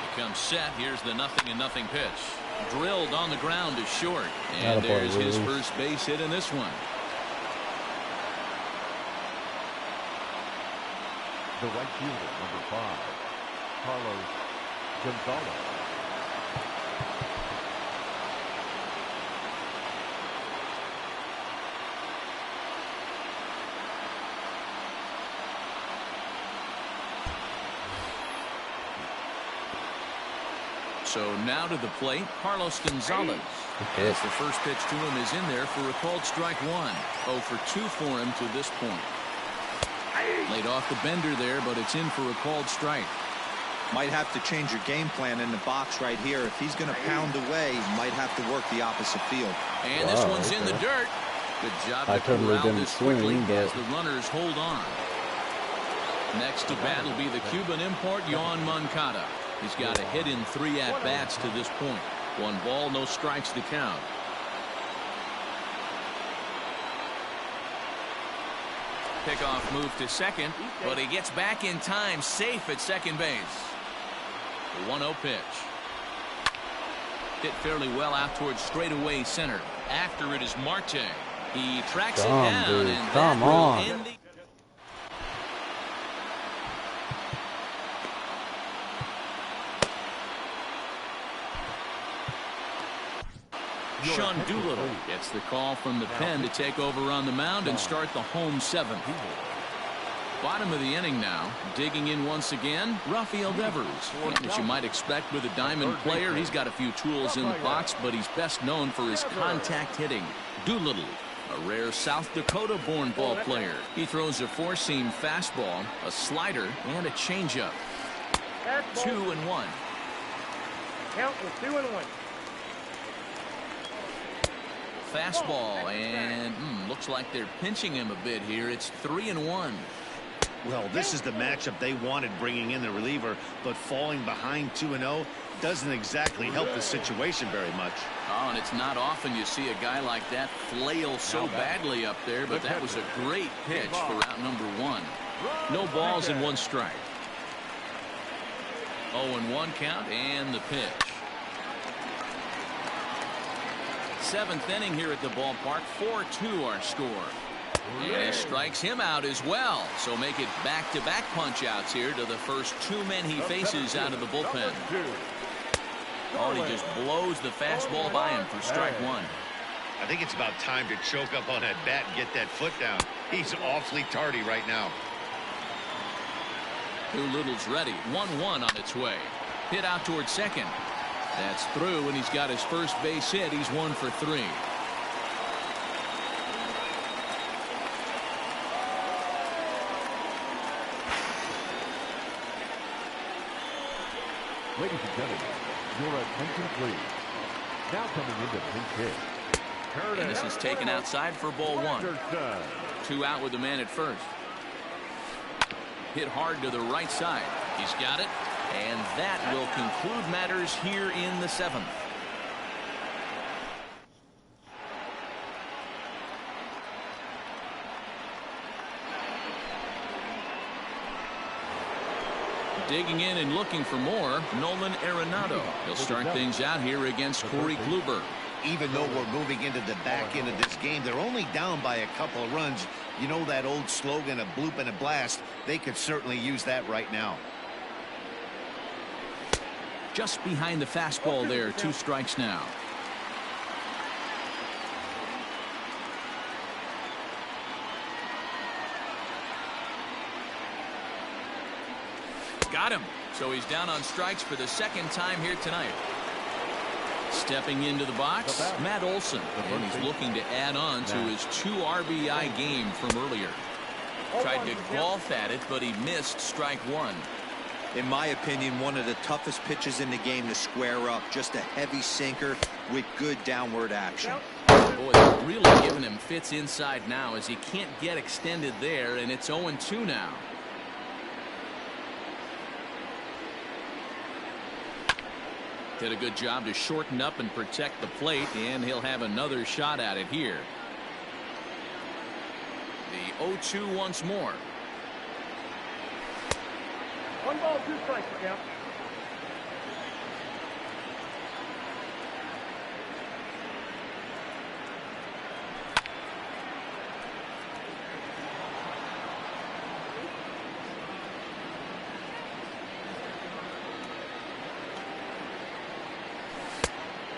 [SPEAKER 2] He comes set. Here's the 0-0 pitch. Drilled on the ground to short. And there's his first base hit in this one.
[SPEAKER 3] The right fielder, number 5, Carlos Gonzalez.
[SPEAKER 2] So now to the plate, Carlos Gonzalez. As the first pitch to him is in there for a called strike 1. 0 for 2 for him to this point. Laid off the bender there, but it's in for a called strike.
[SPEAKER 5] Might have to change your game plan in the box right here. If he's going to pound away, might have to work the opposite field.
[SPEAKER 2] And this one's in the dirt. Good job to corral this quickly as the runners hold on. Next to bat will be the Cuban import, Yoan Moncada. He's got a hit in 3 at-bats to this point. 1 ball, no strikes to count. Pickoff move to second, but he gets back in time, safe at second base. The 1-0 pitch. Hit fairly well out towards straightaway center. After it is Marte. He tracks it down, and
[SPEAKER 1] come on.
[SPEAKER 2] End the Sean Doolittle gets the call from the pen to take over on the mound and start the home 7th. Bottom of the inning now. Digging in once again, Rafael Devers. As you might expect with a Diamond player, he's got a few tools in the box, but he's best known for his contact hitting. Doolittle, a rare South Dakota-born ball player. He throws a 4-seam fastball, a slider, and a changeup. 2-1.
[SPEAKER 6] Count is 2-1.
[SPEAKER 2] Fastball, and looks like they're pinching him a bit here. It's 3-1.
[SPEAKER 4] Well, this is the matchup they wanted, bringing in the reliever, but falling behind 2-0 doesn't exactly help the situation very much.
[SPEAKER 2] Oh, and it's not often you see a guy like that flail so badly up there, but that was a great pitch for out number 1. No balls and 1 strike. 0-1 count, and the pitch. 7th inning here at the ballpark. 4-2 our score. And he strikes him out as well. So make it back-to-back punch-outs here to the first 2 men he faces out of the bullpen. Oh, and he just blows the fastball by him for strike 1.
[SPEAKER 4] I think it's about time to choke up on that bat and get that foot down. He's awfully tardy right now.
[SPEAKER 2] Doolittle's ready. 1-1 on its way. Hit out towards second. That's through, and he's got his first base hit. He's 1 for 3.
[SPEAKER 3] Ladies and gentlemen, your attention please. Now coming into pinch hit.
[SPEAKER 2] And this is taken outside for ball one. 2 out with the man at first. Hit hard to the right side. He's got it. And that will conclude matters here in the 7th. Digging in and looking for more, Nolan Arenado. He'll start things out here against Corey Kluber.
[SPEAKER 4] Even though we're moving into the back end of this game, they're only down by a couple of runs. You know that old slogan, a bloop and a blast. They could certainly use that right now.
[SPEAKER 2] Just behind the fastball there, 2 strikes now. Got him. So he's down on strikes for the 2nd time here tonight. Stepping into the box, Matt Olson. And he's looking to add on to his 2 RBI game from earlier. Tried to golf at it, but he missed strike 1.
[SPEAKER 5] In my opinion, one of the toughest pitches in the game to square up. Just a heavy sinker with good downward action.
[SPEAKER 2] Boy, they're really giving him fits inside now as he can't get extended there, and it's 0-2 now. Did a good job to shorten up and protect the plate, and he'll have another shot at it here. The 0-2 once more.
[SPEAKER 6] 1 ball, 2 strikes for him.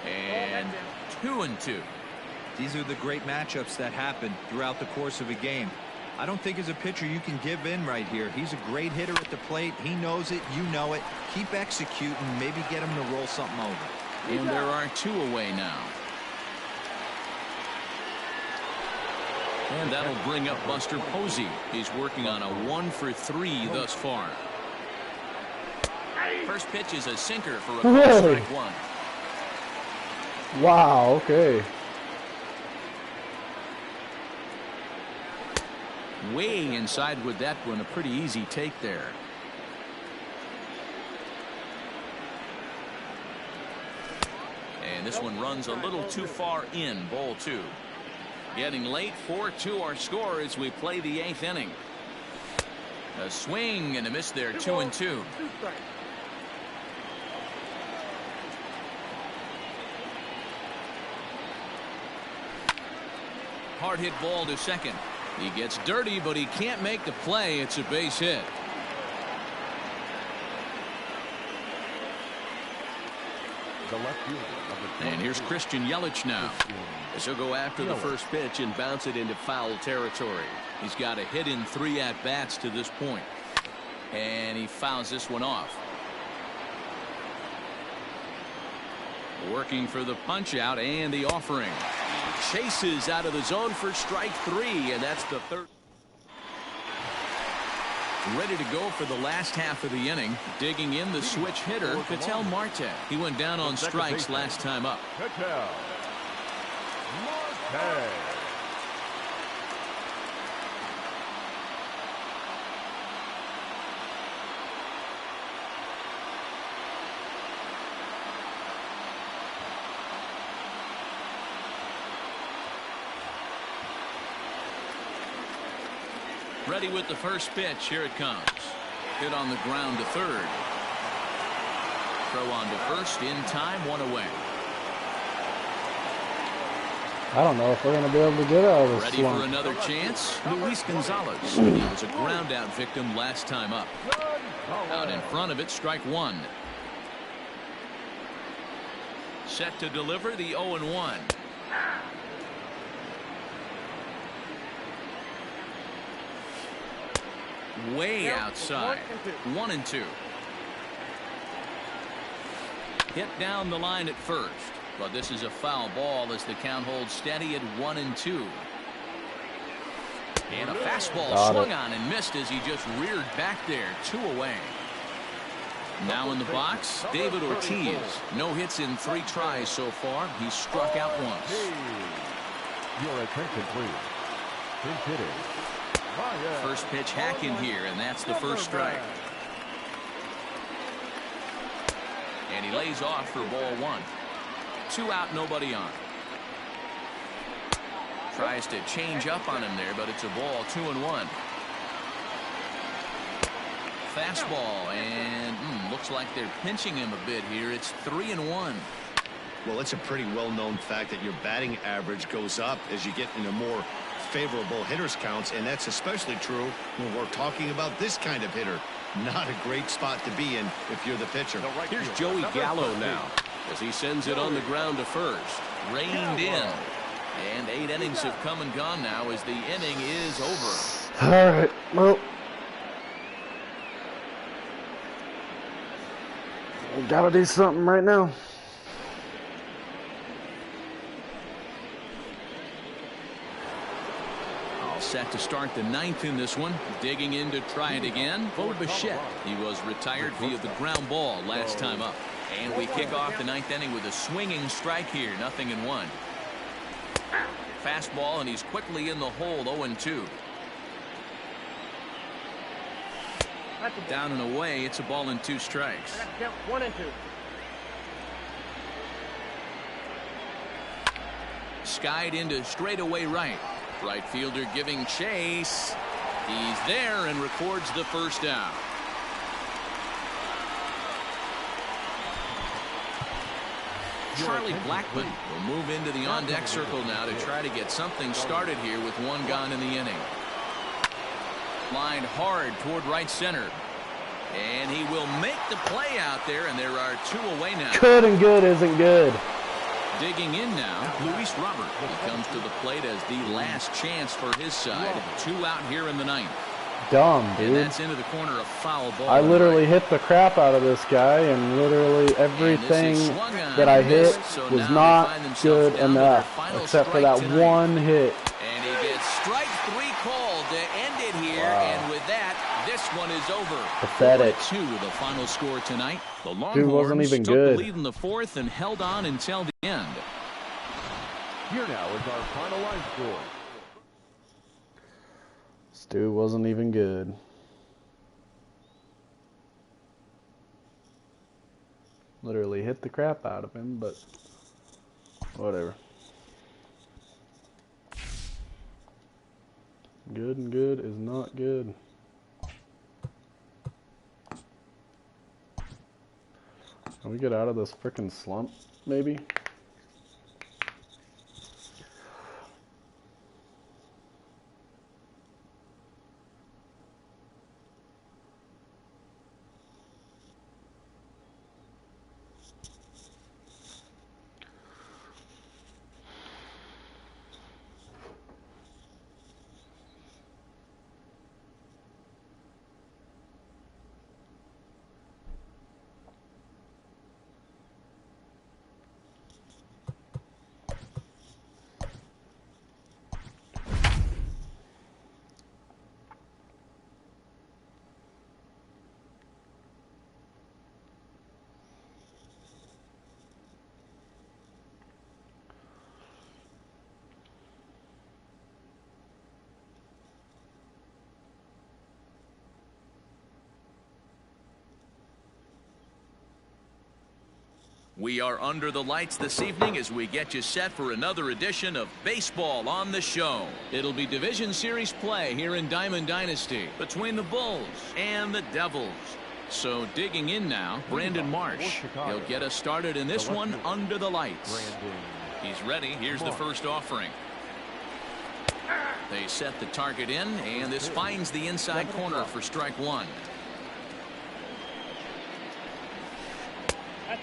[SPEAKER 2] And 2-2.
[SPEAKER 5] These are the great matchups that happen throughout the course of a game. I don't think as a pitcher you can give in right here. He's a great hitter at the plate. He knows it. You know it. Keep executing. Maybe get him to roll something over.
[SPEAKER 2] And there are 2 away now. And that'll bring up Buster Posey. He's working on a 1 for 3 thus far. First pitch is a sinker for a call strike 1.
[SPEAKER 1] Wow, okay.
[SPEAKER 2] Way inside with that one. A pretty easy take there. And this one runs a little too far in. Ball 2. Getting late. 4-2 our score as we play the 8th inning. A swing and a miss there. 2-2. Hard hit ball to second. He gets dirty, but he can't make the play. It's a base hit. And here's Christian Yelich now. As he'll go after the first pitch and bounce it into foul territory. He's got a hit in 3 at-bats to this point. And he fouls this one off. Working for the punch out and the offering. Chases out of the zone for strike 3, and that's the 3rd. Ready to go for the last half of the inning. Digging in the switch hitter, Ketel Marte. He went down on strikes last time up.
[SPEAKER 3] Ketel Marte.
[SPEAKER 2] Ready with the first pitch. Here it comes. Hit on the ground to third. Throw on to first in time. 1 away.
[SPEAKER 1] I don't know if we're going to be able to get out of this
[SPEAKER 2] Ready
[SPEAKER 1] slump.
[SPEAKER 2] for another chance. Luis Gonzalez. He was a ground out victim last time up. Out in front of it. Strike 1. Set to deliver the 0-1. Way outside. 1-2. Hit down the line at first, but this is a foul ball as the count holds steady at 1-2. And a fastball swung on and missed as he just reared back there. 2 away. Now in the box, David Ortiz. No hits in 3 tries so far. He's struck out once.
[SPEAKER 3] Your attention, please. Pinch hitting.
[SPEAKER 2] First pitch hack in here, and that's the first strike. And he lays off for ball 1. 2 out, nobody on. Tries to change up on him there, but it's a ball. 2-1. Fastball, and looks like they're pinching him a bit here. It's 3-1.
[SPEAKER 4] Well, it's a pretty well-known fact that your batting average goes up as you get into more favorable hitters counts, and that's especially true when we're talking about this kind of hitter. Not a great spot to be in if you're the pitcher.
[SPEAKER 7] Here's Joey Gallo now as he sends it on the ground to first.
[SPEAKER 2] Reined in. And 8 innings have come and gone now as the inning is over.
[SPEAKER 1] All right, well, we gotta do something right now.
[SPEAKER 2] All set to start the 9th in this one. Digging in to try it again. DevilBabyJ. He was retired via the ground ball last time up. And we kick off the 9th inning with a swinging strike here. 0-1. Fastball, and he's quickly in the hole. 0-2. Down and away. It's a ball and 2 strikes.
[SPEAKER 6] 1 and 2.
[SPEAKER 2] Skied into straightaway right. Right fielder giving chase. He's there and records the first out. Charlie Blackmon will move into the on-deck circle now to try to get something started here with 1 gone in the inning. Lined hard toward right center. And he will make the play out there, and there are 2 away now.
[SPEAKER 1] Good and good isn't good.
[SPEAKER 2] Digging in now, Luis Robert. He comes to the plate as the last chance for his side. 2 out here in the 9th.
[SPEAKER 1] Dumb, dude.
[SPEAKER 2] And that's into the corner, a foul ball.
[SPEAKER 1] I literally hit the crap out of this guy, and literally everything that I hit was not good enough, except for that 1 hit.
[SPEAKER 2] And he gets strike 3 called to end it here, and with that, this one is over.
[SPEAKER 1] Pathetic.
[SPEAKER 2] 4-2 the final score tonight. The
[SPEAKER 1] Dude wasn't
[SPEAKER 2] Longhorns
[SPEAKER 1] even
[SPEAKER 2] took
[SPEAKER 1] good.
[SPEAKER 2] the lead in the 4th and held on until the end.
[SPEAKER 3] Here now is our final line score.
[SPEAKER 1] Stu wasn't even good. Literally hit the crap out of him, but whatever. Good and good is not good. Can we get out of this frickin' slump, maybe?
[SPEAKER 2] We are under the lights this evening as we get you set for another edition of Baseball on the Show. It'll be Division Series play here in Diamond Dynasty between the Bulls and the Devils. So digging in now, Brandon Marsh. He'll get us started in this one under the lights. He's ready. Here's the first offering. They set the target in, and this finds the inside corner for strike 1.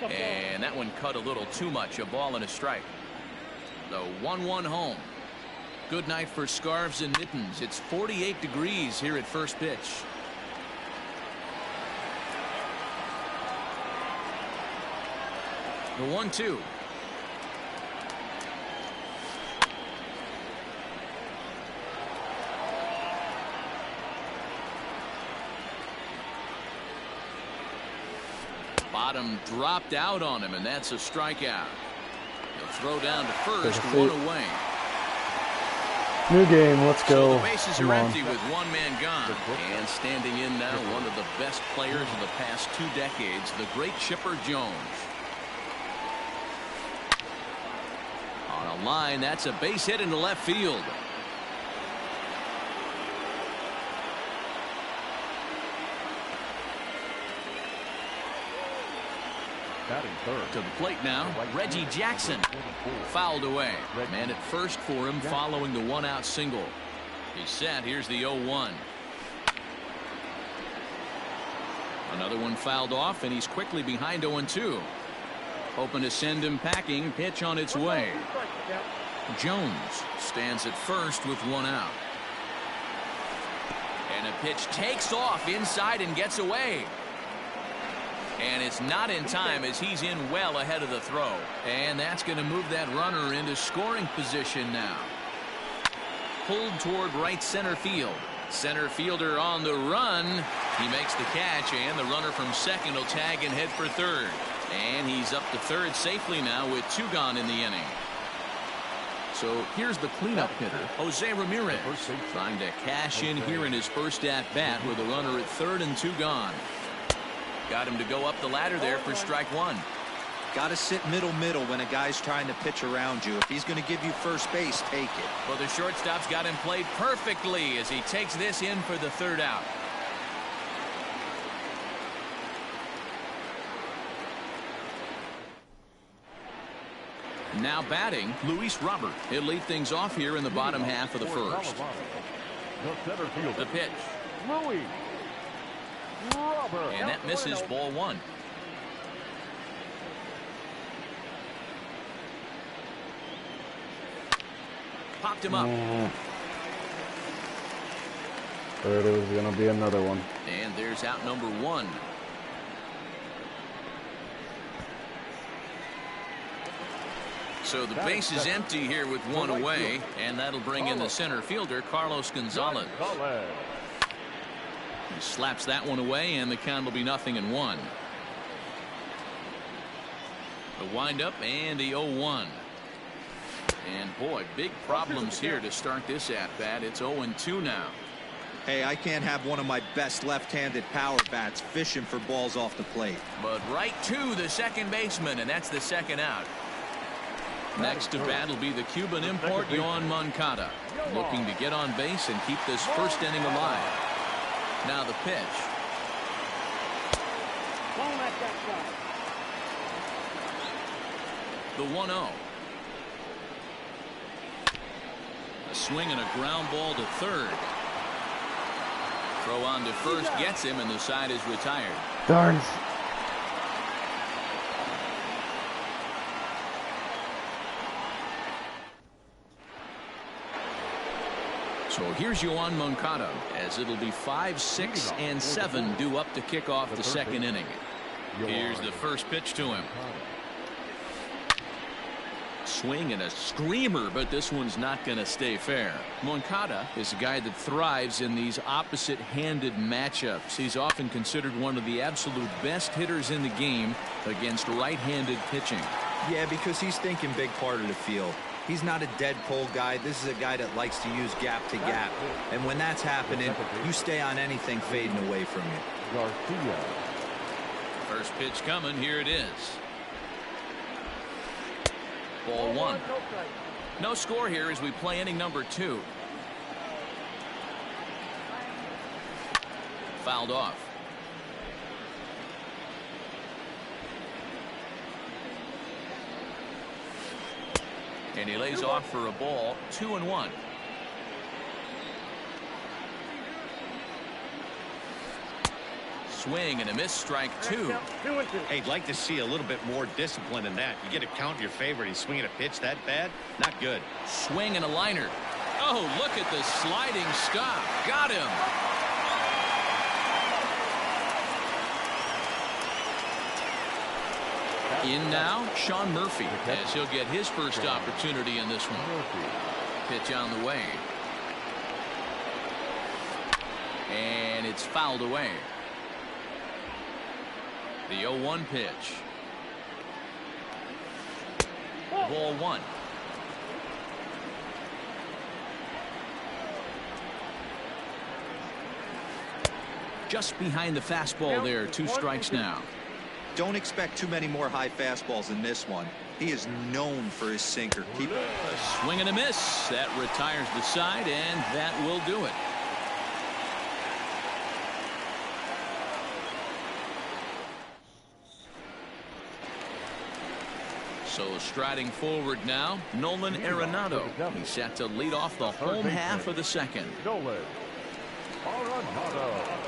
[SPEAKER 2] And that one cut a little too much. A ball and a strike. The 1-1 home. Good night for scarves and mittens. It's 48 degrees here at first pitch. The 1-2. Bottom dropped out on him, and that's a strikeout. He'll throw down to first, one away.
[SPEAKER 1] New game, let's go.
[SPEAKER 2] So the bases are empty with one man gone. And standing in now, one of the best players of the past 2 decades, the great Chipper Jones. On a line, that's a base hit into left field.
[SPEAKER 3] Batting third.
[SPEAKER 2] To the plate now, Reggie Jackson. Fouled away. Man at first for him following the 1-out single. He's set. Here's the 0-1. Another one fouled off, and he's quickly behind 0-2. Hoping to send him packing. Pitch on its way. Jones stands at first with 1 out. And a pitch takes off inside and gets away. And it's not in time as he's in well ahead of the throw. And that's going to move that runner into scoring position now. Pulled toward right center field. Center fielder on the run. He makes the catch, and the runner from second will tag and head for third. And he's up to third safely now with 2 gone in the inning. So here's the cleanup hitter, Jose Ramirez, trying to cash in here in his first at-bat with a runner at third and 2 gone. Got him to go up the ladder there for strike 1.
[SPEAKER 5] Got to sit middle when a guy's trying to pitch around you. If he's going to give you first base, take it.
[SPEAKER 2] Well, the shortstop's got him played perfectly as he takes this in for the 3rd out. Now batting, Luis Robert. He'll lead things off here in the bottom half of the first. The pitch.
[SPEAKER 3] Louis Robert.
[SPEAKER 2] And that misses, ball 1. Popped him up.
[SPEAKER 1] There it is, going to be another one.
[SPEAKER 2] And there's out number 1. So the base is empty here with 1 away, and that'll bring in the center fielder, Carlos Gonzalez. He slaps that one away, and the count will be 0-1. The windup and the 0-1. And boy, big problems here to start this at-bat. It's 0-2 now.
[SPEAKER 5] Hey, I can't have one of my best left-handed power bats fishing for balls off the plate.
[SPEAKER 2] But right to the second baseman, and that's the 2nd out. Next to bat will be the Cuban import, Yoan Moncada, looking to get on base and keep this first inning alive. Now the pitch. The 1-0. A swing and a ground ball to third. Throw on to first gets him, and the side is retired.
[SPEAKER 1] Darn.
[SPEAKER 2] So here's Yoan Moncada, as it'll be 5, 6, and 7 due up to kick off the second inning. Here's the first pitch to him. Swing and a screamer, but this one's not going to stay fair. Moncada is a guy that thrives in these opposite-handed matchups. He's often considered one of the absolute best hitters in the game against right-handed pitching.
[SPEAKER 5] Yeah, because he's thinking big part of the field. He's not a dead pull guy. This is a guy that likes to use gap to gap. And when that's happening, you stay on anything fading away from you.
[SPEAKER 3] Garcia.
[SPEAKER 2] First pitch coming. Here it is. Ball 1. No score here as we play inning number 2. Fouled off. And he lays off for a ball. 2-1. Swing and a miss, strike 2.
[SPEAKER 4] Hey, I'd like to see a little bit more discipline in that. You get a count in your favor, and he's swinging a pitch that bad? Not good.
[SPEAKER 2] Swing and a liner. Oh, look at the sliding stop. Got him. In now, Sean Murphy, as he'll get his first opportunity in this one. Pitch on the way. And it's fouled away. The 0-1 pitch. Ball 1. Just behind the fastball there. 2 strikes now.
[SPEAKER 5] Don't expect too many more high fastballs in this one. He is known for his sinker. Keep it.
[SPEAKER 2] Swing and a miss. That retires the side, and that will do it. So striding forward now, Nolan Arenado. He's set to lead off the home half of the second.
[SPEAKER 3] Nolan Arenado.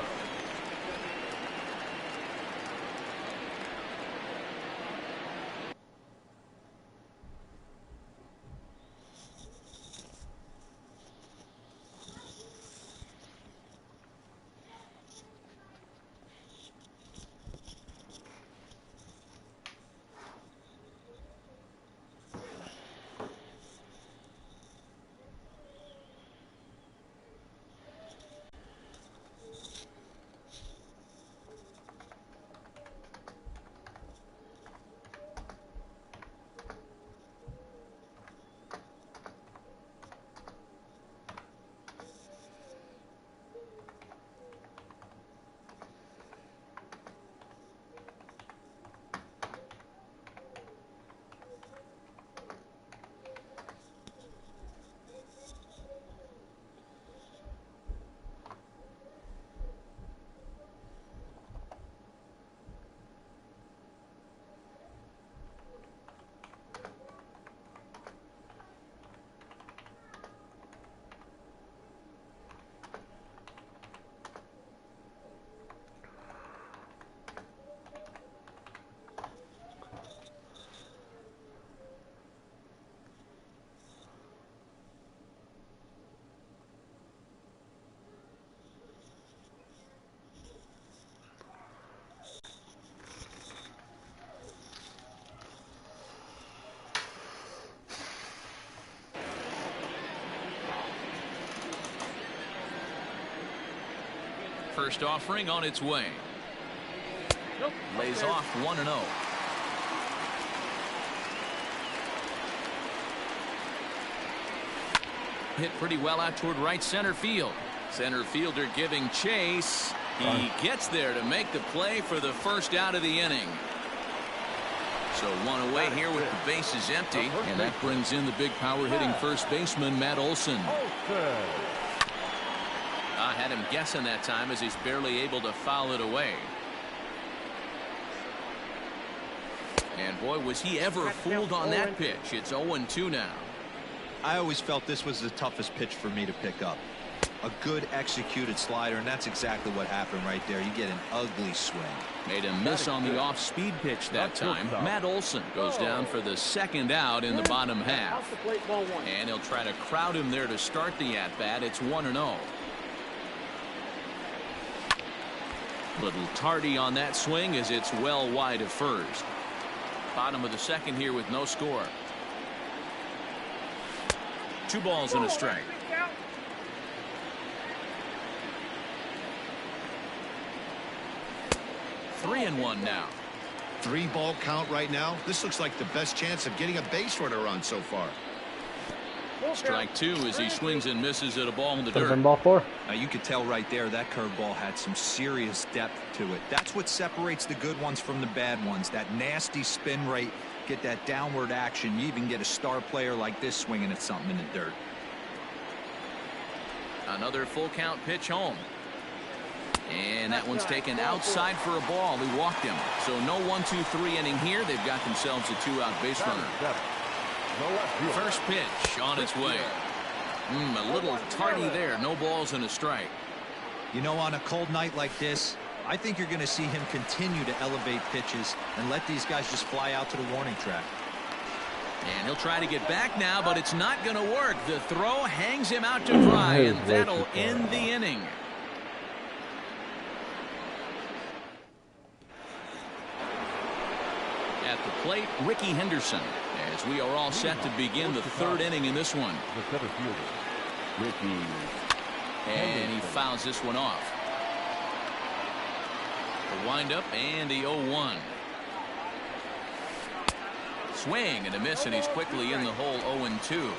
[SPEAKER 2] First offering on its way. Lays off 1-0. Hit pretty well out toward right center field. Center fielder giving chase. He gets there to make the play for the first out of the inning. So 1 away here with the bases empty, and that brings in the big power hitting first baseman Matt Olson. I had him guessing that time as he's barely able to foul it away. And boy, was he ever fooled on that pitch. It's 0-2 now.
[SPEAKER 5] I always felt this was the toughest pitch for me to pick up. A good executed slider, and that's exactly what happened right there. You get an ugly swing.
[SPEAKER 2] Made a miss on the off-speed pitch that time. Matt Olson goes down for the second out in the bottom half. And he'll try to crowd him there to start the at-bat. It's 1-0. Little tardy on that swing as it's well wide of first. Bottom of the second here with no score. 2 balls and a strike. 3-1 now.
[SPEAKER 4] 3-ball count right now. This looks like the best chance of getting a base runner on so far.
[SPEAKER 2] Strike 2 as he swings and misses at a ball in the dirt.
[SPEAKER 1] Ball 4.
[SPEAKER 5] Now you could tell right there that curveball had some serious depth to it. That's what separates the good ones from the bad ones. That nasty spin rate, get that downward action. You even get a star player like this swinging at something in the dirt.
[SPEAKER 2] Another full count pitch home. And that one's taken outside for a ball. He walked him. So no 1-2-3 inning here. They've got themselves a 2-out base runner. First pitch on its way. A little tardy there. No balls and a strike.
[SPEAKER 5] You know, on a cold night like this, I think you're going to see him continue to elevate pitches and let these guys just fly out to the warning track.
[SPEAKER 2] And he'll try to get back now, but it's not going to work. The throw hangs him out to dry, and that'll end the inning. At the plate, Ricky Henderson, as we are all set to begin the third inning in this one.
[SPEAKER 3] The center fielder, Ricky.
[SPEAKER 2] And he fouls this one off. The windup and the 0-1. Swing and a miss, and he's quickly in the hole. 0-2.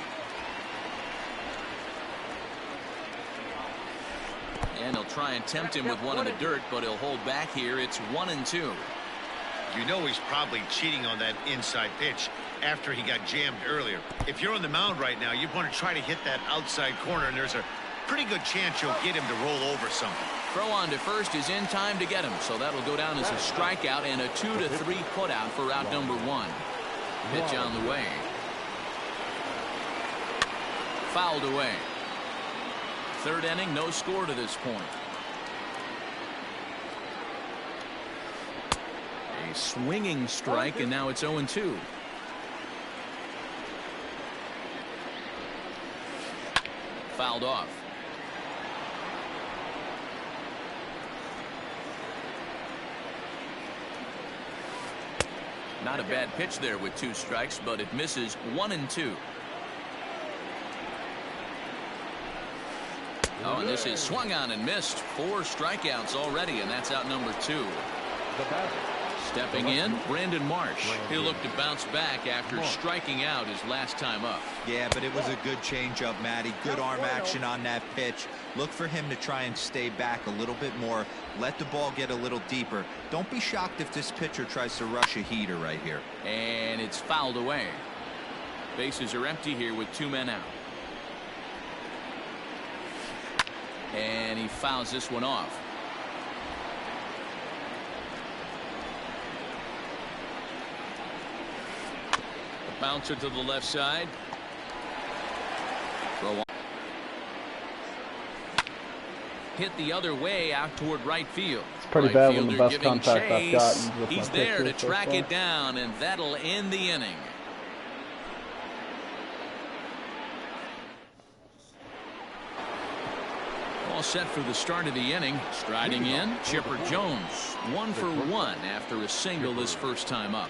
[SPEAKER 2] And he'll try and tempt him with one in the dirt, but he'll hold back here. It's 1-2.
[SPEAKER 4] You know he's probably cheating on that inside pitch after he got jammed earlier. If you're on the mound right now, you want to try to hit that outside corner, and there's a pretty good chance you'll get him to roll over something.
[SPEAKER 2] Throw on to first is in time to get him, so that'll go down as a strikeout and a 2-3 putout for out number 1. Pitch on the way. Fouled away. Third inning, no score to this point. A swinging strike, and now it's 0-2. Fouled off. Not a bad pitch there with 2 strikes, but it misses. 1-2. Oh, and this is swung on and missed. 4 strikeouts already, and that's out number 2. Stepping in, Brandon Marsh. He'll look to bounce back after striking out his last time up.
[SPEAKER 5] Yeah, but it was a good changeup, Matty. Good arm action on that pitch. Look for him to try and stay back a little bit more. Let the ball get a little deeper. Don't be shocked if this pitcher tries to rush a heater right here.
[SPEAKER 2] And it's fouled away. Bases are empty here with 2 men out. And he fouls this one off. A bouncer to the left side. Throw on. Hit the other way out toward right field.
[SPEAKER 1] It's pretty
[SPEAKER 2] Right
[SPEAKER 1] bad when the
[SPEAKER 2] fielder
[SPEAKER 1] best
[SPEAKER 2] giving
[SPEAKER 1] contact I've
[SPEAKER 2] chase.
[SPEAKER 1] gotten with
[SPEAKER 2] He's
[SPEAKER 1] my
[SPEAKER 2] there to
[SPEAKER 1] pitches so
[SPEAKER 2] track
[SPEAKER 1] far.
[SPEAKER 2] it down, and that'll end the inning. All set for the start of the inning. Striding in, Chipper Jones. 1 for 1 after a single his first time up.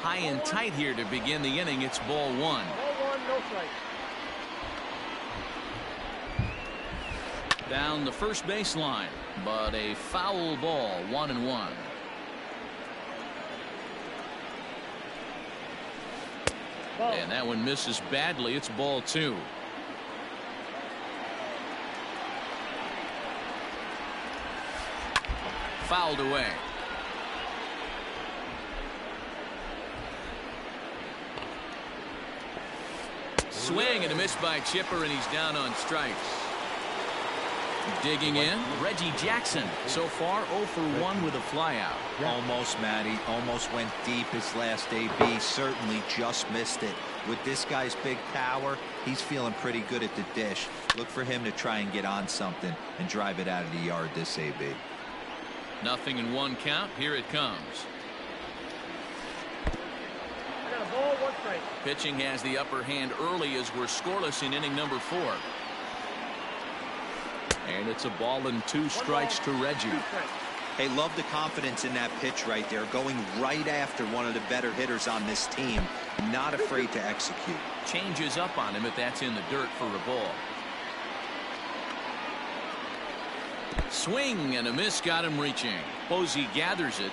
[SPEAKER 2] High and tight here to begin the inning. It's ball 1.
[SPEAKER 6] Ball 1, no strike.
[SPEAKER 2] Down the first baseline, but a foul ball. 1-1. And that one misses badly. It's ball 2. Fouled away. Swing and a miss by Chipper, and he's down on strikes. Digging in, Reggie Jackson. So far 0 for 1 with a flyout.
[SPEAKER 5] Almost, Matty. Almost went deep his last AB. Certainly just missed it. With this guy's big power, he's feeling pretty good at the dish. Look for him to try and get on something and drive it out of the yard this AB.
[SPEAKER 2] Nothing in 1 count. Here it comes.
[SPEAKER 6] I got a ball, 1 strike.
[SPEAKER 2] Pitching has the upper hand early as we're scoreless in inning number 4. And it's a ball and 2 strikes to Reggie.
[SPEAKER 6] 2 strikes.
[SPEAKER 5] Hey, love the confidence in that pitch right there. Going right after one of the better hitters on this team. Not afraid to execute.
[SPEAKER 2] Changes up on him if that's in the dirt for a ball. Swing and a miss, got him reaching. Posey gathers it,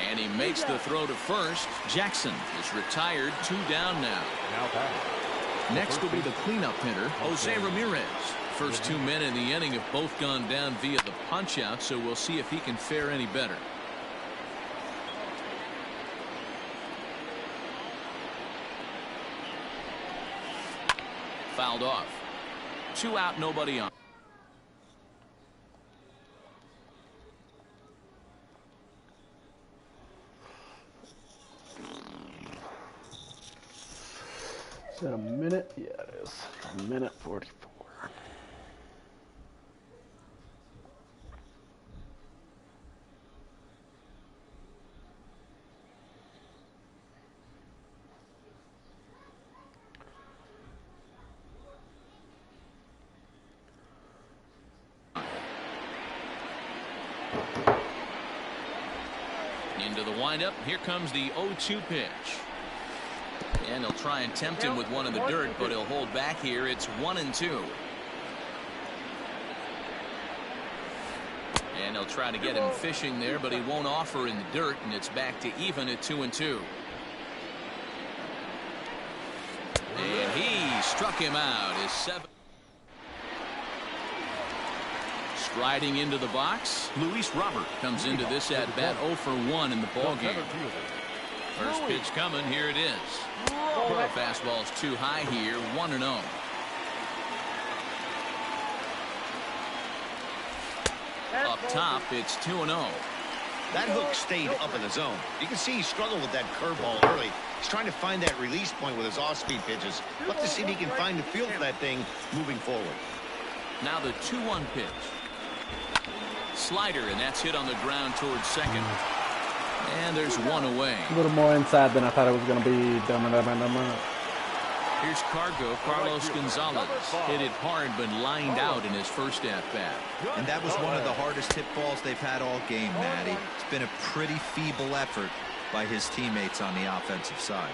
[SPEAKER 2] and he makes the throw to first. Jackson is retired. 2 down now. Next will be the cleanup hitter, Jose Ramirez. First 2 men in the inning have both gone down via the punch out, so we'll see if he can fare any better. Fouled off. 2 out, nobody on.
[SPEAKER 1] Is that a minute? Yeah, it is. A minute 44.
[SPEAKER 2] Into the windup. Here comes the 0-2 pitch. And he'll try and tempt him with one in the dirt, but he'll hold back here. It's 1-2. And they'll try to get him fishing there, but he won't offer in the dirt, and it's back to even at 2-2. And he struck him out. His 7th. Striding into the box, Luis Robert comes into this at bat 0 for 1 in the ball game. First pitch coming. Here it is. Fastball's too high here. 1-0. Up top, it's 2-0.
[SPEAKER 4] That hook stayed up in the zone. You can see he struggled with that curveball early. He's trying to find that release point with his off-speed pitches. Look to see if he can find the feel for that thing moving forward.
[SPEAKER 2] Now the 2-1 pitch. Slider, and that's hit on the ground towards second. And there's one away.
[SPEAKER 1] A little more inside than I thought it was going to be.
[SPEAKER 2] Here's Carlos Gonzalez. Hit it hard, but lined out in his first at-bat.
[SPEAKER 5] And that was one of the hardest hit balls they've had all game, Matty. It's been a pretty feeble effort by his teammates on the offensive side.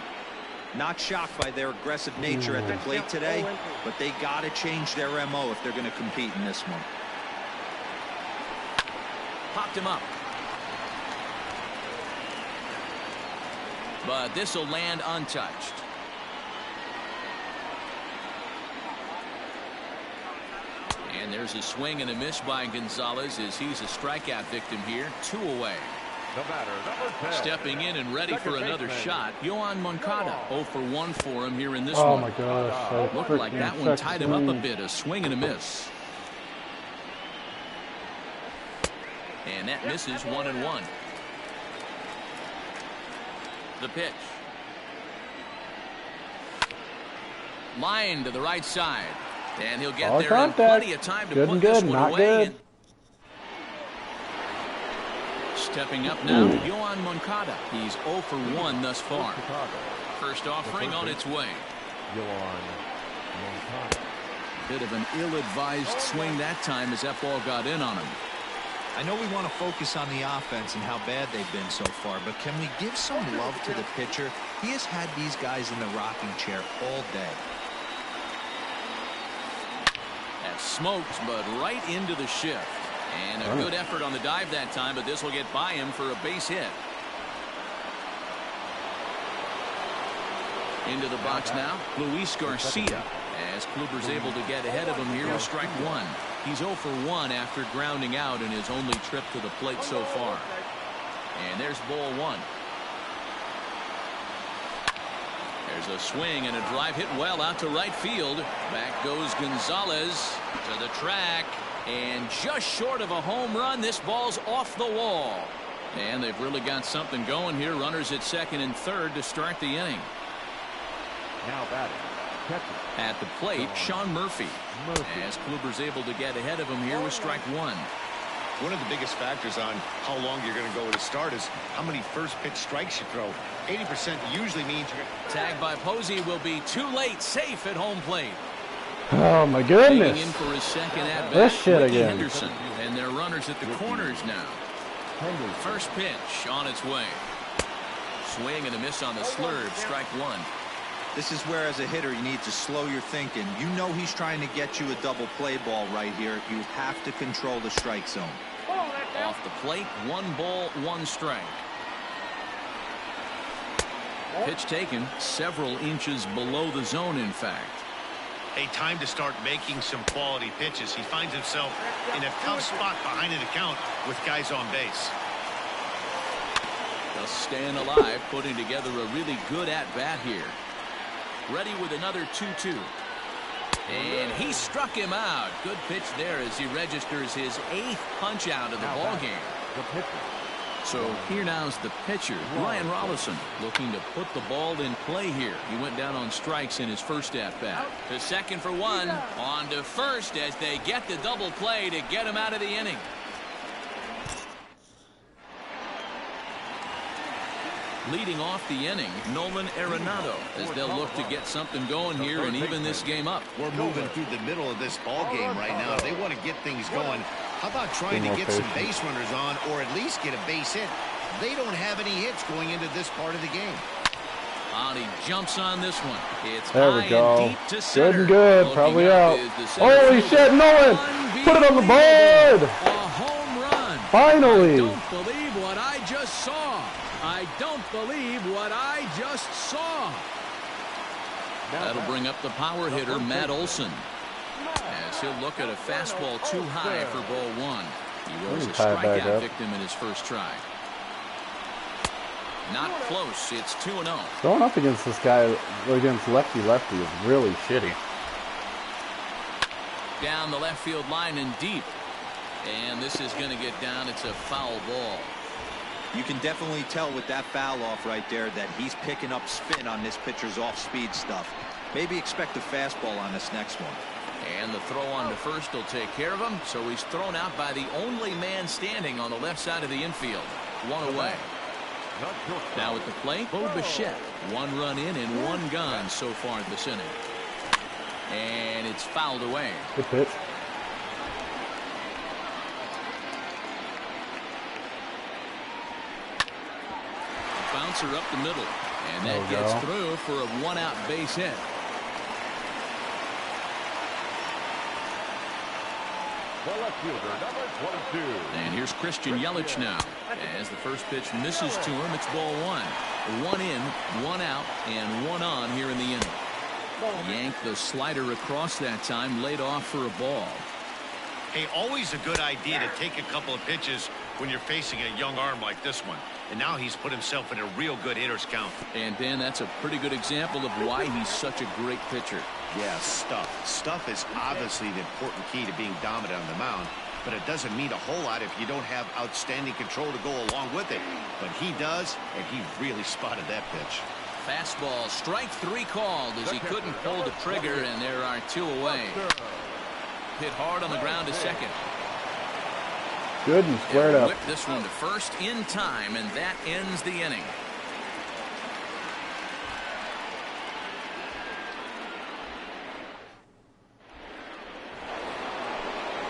[SPEAKER 5] Not shocked by their aggressive nature at the plate today, but they got to change their MO if they're going to compete in this one.
[SPEAKER 2] Popped him up. But this will land untouched. And there's a swing and a miss by Gonzalez as he's a strikeout victim here. 2 away.
[SPEAKER 3] The batter, number 10.
[SPEAKER 2] Stepping in and ready for another shot, Yohan Moncada. 0 for 1 for him here in this one.
[SPEAKER 1] Oh my gosh.
[SPEAKER 2] Looked like that one tied him up a bit. A swing and a miss. And that misses 1-1. The pitch. Line to the right side. And he'll get there in plenty of time to put this one away. Stepping up now, Yohan Moncada. He's 0 for 1 thus far. First offering on its way.
[SPEAKER 3] Yohan Moncada.
[SPEAKER 2] Bit of an ill-advised swing that time as that ball got in on him.
[SPEAKER 5] I know we want to focus on the offense and how bad they've been so far, but can we give some love to the pitcher? He has had these guys in the rocking chair all day.
[SPEAKER 2] That smoked, but right into the shift. And a good effort on the dive that time, but this will get by him for a base hit. Into the box now, Luis Garcia. As Kluber's able to get ahead of him here with strike 1. He's 0 for 1 after grounding out in his only trip to the plate so far. And there's ball 1. There's a swing and a drive hit well out to right field. Back goes Gonzalez to the track. And just short of a home run, this ball's off the wall. And they've really got something going here. Runners at second and third to start the inning.
[SPEAKER 3] Now batting.
[SPEAKER 2] At the plate, Sean Murphy. As Kluber's able to get ahead of him here with strike 1.
[SPEAKER 4] One of the biggest factors on how long you're going to go with a start is how many first pitch strikes you throw. 80% usually means you're going to...
[SPEAKER 2] Tagged by Posey will be too late. Safe at home plate.
[SPEAKER 1] Oh my goodness.
[SPEAKER 2] Taking in for his second at bat.
[SPEAKER 1] This shit
[SPEAKER 2] Ricky
[SPEAKER 1] again.
[SPEAKER 2] Henderson. And their runners at the corners now. First pitch on its way. Swing and a miss on the slurve. Strike 1.
[SPEAKER 5] This is where, as a hitter, you need to slow your thinking. You know he's trying to get you a double play ball right here. You have to control the strike zone.
[SPEAKER 2] Off the plate, 1 ball, 1 strike. Pitch taken several inches below the zone, in fact.
[SPEAKER 4] Hey, time to start making some quality pitches. He finds himself in a tough spot behind an account with guys on base.
[SPEAKER 2] Just staying alive, putting together a really good at-bat here. Ready with another 2-2. And he struck him out. Good pitch there as he registers his 8th punch out of the ball game. So here now's the pitcher, Ryan Rollison, looking to put the ball in play here. He went down on strikes in his first at-bat. To second for 1. On to first as they get the double play to get him out of the inning. Leading off the inning, Nolan Arenado, as they'll look to get something going here and even this game up.
[SPEAKER 4] We're moving through the middle of this ball game right now. They want to get things going. How about trying to get some base runners on or at least get a base hit? They don't have any hits going into this part of the game.
[SPEAKER 2] And he jumps on this one. It's
[SPEAKER 1] there we
[SPEAKER 2] high
[SPEAKER 1] go.
[SPEAKER 2] And deep to center.
[SPEAKER 1] Good and good. Probably out. Holy shit, Nolan! Put it on the board!
[SPEAKER 2] A home run.
[SPEAKER 1] Finally!
[SPEAKER 2] I don't believe what I just saw. I don't believe what I just saw. That'll bring up the power hitter, Matt Olson. As he'll look at a fastball too high for ball one. He was a strikeout victim in his first try. Not close. It's 2-0.
[SPEAKER 1] Going up against this guy, against lefty-lefty, is really shitty.
[SPEAKER 2] Down the left field line and deep. And this is going to get down. It's a foul ball.
[SPEAKER 5] You can definitely tell with that foul off right there that he's picking up spin on this pitcher's off-speed stuff. Maybe expect a fastball on this next one.
[SPEAKER 2] And the throw on to first will take care of him. So he's thrown out by the only man standing on the left side of the infield. One away. Now at the plate, Bo Bichette. 1 run in and 1 gone so far this inning. And it's fouled away.
[SPEAKER 1] Good pitch.
[SPEAKER 2] Bouncer up the middle. And that gets through for a 1-out base hit. And here's Christian Yelich now. As the first pitch misses to him, it's ball 1. 1 in, 1 out, and 1 on here in the inning. Yanked the slider across that time, laid off for a ball.
[SPEAKER 4] Hey, always a good idea to take a couple of pitches when you're facing a young arm like this one. And now he's put himself in a real good hitter's count.
[SPEAKER 2] And Dan, that's a pretty good example of why he's such a great pitcher.
[SPEAKER 4] Yeah, stuff. Stuff is obviously the important key to being dominant on the mound, but it doesn't mean a whole lot if you don't have outstanding control to go along with it. But he does, and he really spotted that pitch.
[SPEAKER 2] Fastball, strike 3 called as he couldn't pull the trigger, and there are 2 away. Hit hard on the ground to second.
[SPEAKER 1] Good and squared up.
[SPEAKER 2] Whip this one to first in time, and that ends the inning.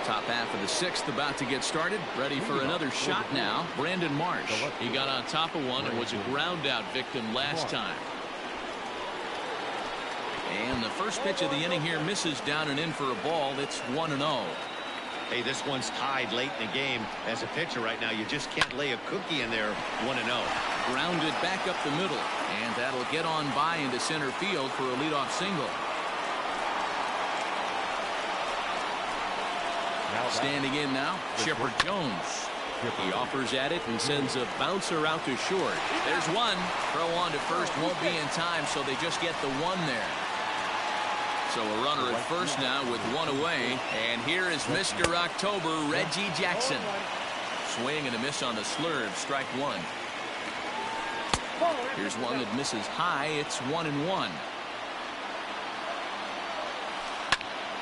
[SPEAKER 2] Top half of the 6th about to get started. Ready for another shot now. Brandon Marsh. He got on top of one and was a ground out victim last time. And the first pitch of the inning here misses down and in for a ball. It's 1-0.
[SPEAKER 4] Hey, this one's tied late in the game. As a pitcher right now, you just can't lay a cookie in there. 1-0.
[SPEAKER 2] Grounded back up the middle. And that'll get on by into center field for a leadoff single. Standing in now, Chipper Jones. He offers at it and sends a bouncer out to short. There's one. Throw on to first won't be in time, so they just get the 1 there. So a runner at first now with 1 away. And here is Mr. October, Reggie Jackson. Swing and a miss on the slurve, strike 1. Here's one that misses high. It's 1-1.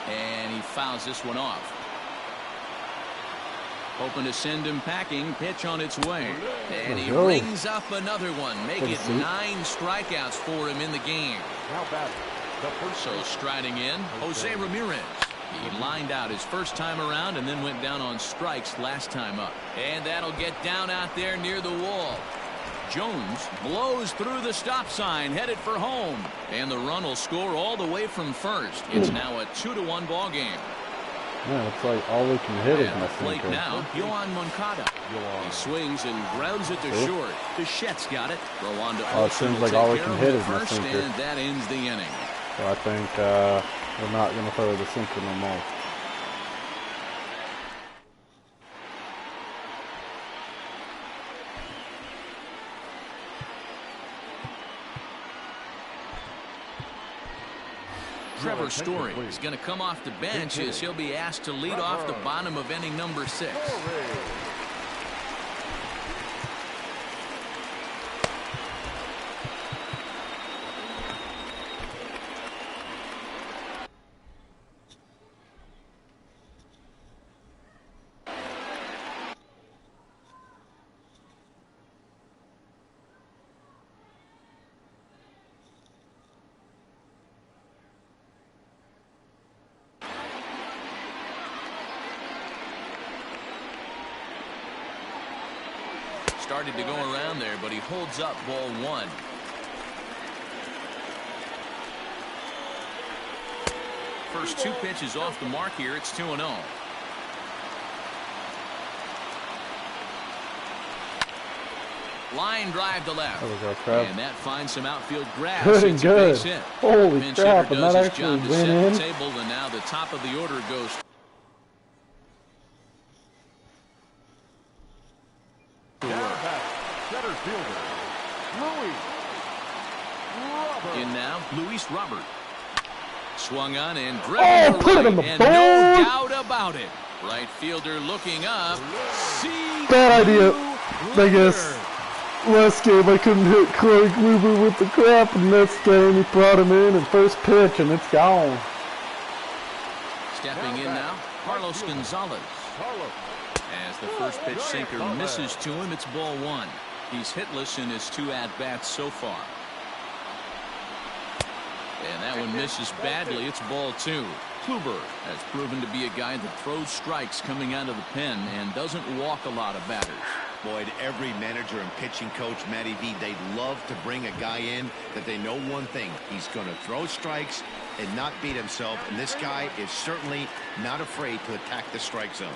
[SPEAKER 2] And he fouls this one off. Hoping to send him packing. Pitch on its way. And he rings up another one. Make it 9 strikeouts for him in the game. So striding in, Jose Ramirez. He lined out his first time around and then went down on strikes last time up. And that'll get down out there near the wall. Jones blows through the stop sign, headed for home. And the run will score all the way from first. It's now a 2-1 ball game.
[SPEAKER 1] Yeah, it's like all we can hit is my
[SPEAKER 2] sinker. Now, Yohan Moncada. He swings and grounds it to short. Bichette's got it. Throw on to
[SPEAKER 1] it seems like all we can hit is my sinker.
[SPEAKER 2] And that ends the inning.
[SPEAKER 1] So I think we're not going to throw the sinker no more.
[SPEAKER 2] Trevor Story is going to come off the bench as he'll be asked to lead off the bottom of inning number 6. Started to go around there, but he holds up ball 1. First 2 pitches off the mark here. It's 2-0. Line drive to left.
[SPEAKER 1] There we go, crap.
[SPEAKER 2] And that finds some outfield grass.
[SPEAKER 1] Good and
[SPEAKER 2] It's a
[SPEAKER 1] good.
[SPEAKER 2] base hit.
[SPEAKER 1] Holy
[SPEAKER 2] Pinch
[SPEAKER 1] crap,
[SPEAKER 2] hitter
[SPEAKER 1] and
[SPEAKER 2] does
[SPEAKER 1] that
[SPEAKER 2] his
[SPEAKER 1] actually
[SPEAKER 2] job to
[SPEAKER 1] went
[SPEAKER 2] set
[SPEAKER 1] in.
[SPEAKER 2] the table, and now the top of the order goes.
[SPEAKER 3] Center fielder, Luis Robert.
[SPEAKER 2] In now, Luis Robert. Swung on and driven to
[SPEAKER 1] put it
[SPEAKER 2] right,
[SPEAKER 1] on the
[SPEAKER 2] and
[SPEAKER 1] board.
[SPEAKER 2] no doubt about it. Right fielder looking up.
[SPEAKER 1] Bad idea. I guess last game I couldn't hit Craig Weaver with the crap, and this game he brought him in first pitch, and it's gone.
[SPEAKER 2] Stepping in now, Carlos Gonzalez. As the first pitch sinker misses to him, it's ball one. He's hitless in his 2 at-bats so far. And that one misses badly. It's ball 2. Kluber has proven to be a guy that throws strikes coming out of the pen and doesn't walk a lot of batters.
[SPEAKER 4] Boyd, every manager and pitching coach, Matty V, they'd love to bring a guy in that they know one thing. He's going to throw strikes and not beat himself. And this guy is certainly not afraid to attack the strike zone.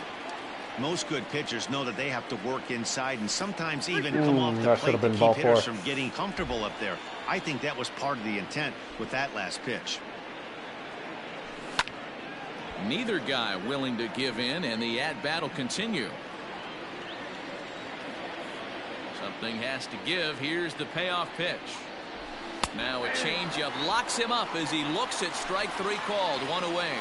[SPEAKER 4] Most good pitchers know that they have to work inside and sometimes even come off the plate to keep hitters from getting comfortable up there. I think that was part of the intent with that last pitch.
[SPEAKER 2] Neither guy willing to give in, and the at-bat will continue. Something has to give. Here's the payoff pitch. Now a changeup locks him up as he looks at strike 3 called. 1 away.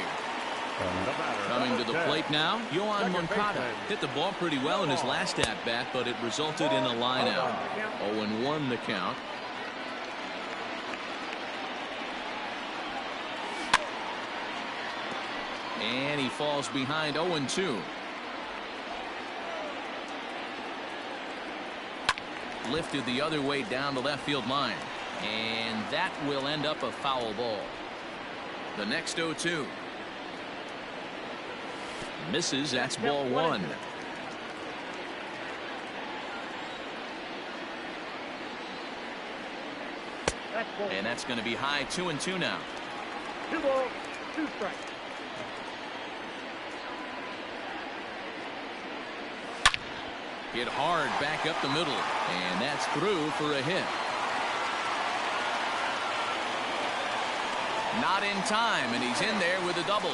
[SPEAKER 2] Coming to the plate now, Yohan Moncada hit the ball pretty well in his last at-bat, but it resulted in a line out. 0-1 the count. And he falls behind 0-2. Lifted the other way down the left field line. And that will end up a foul ball. The next 0-2. Misses. That's ball 1. And that's going to be high. 2-2 now.
[SPEAKER 6] 2 balls, 2 strikes.
[SPEAKER 2] Hit hard back up the middle, and that's through for a hit. Not in time, and he's in there with a double.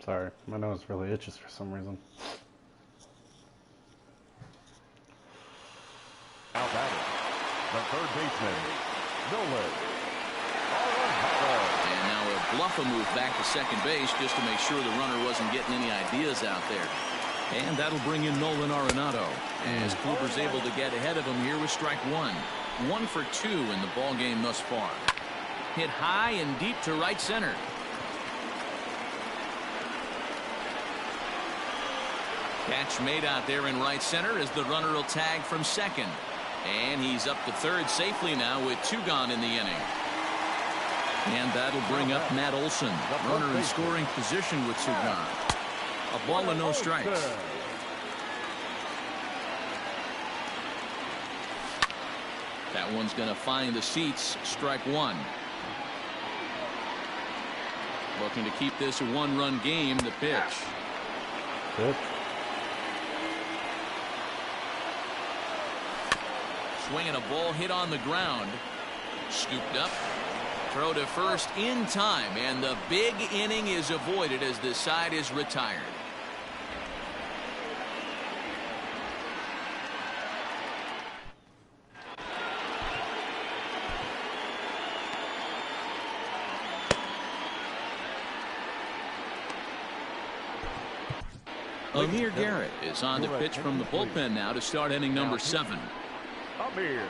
[SPEAKER 1] Sorry, my nose really itches for some reason.
[SPEAKER 3] Now batting, the third baseman, Nolan.
[SPEAKER 2] And now a bluff a move back to second base just to make sure the runner wasn't getting any ideas out there. And that'll bring in Nolan Arenado as Kluber's able to get ahead of him here with strike 1. 1 for 2 in the ball game thus far. Hit high and deep to right center. Catch made out there in right center as the runner will tag from second. And he's up to third safely now with 2 gone in the inning. And that'll bring up Matt Olson, runner in scoring position with 2 gone. A ball and no strikes. That one's going to find the seats. Strike 1. Looking to keep this a 1-run game. The pitch.
[SPEAKER 1] Good.
[SPEAKER 2] Swinging a ball hit on the ground. Scooped up. Throw to first in time, and the big inning is avoided as the side is retired. Amir Garrett is on to pitch from the bullpen now to start inning number 7.
[SPEAKER 3] Amir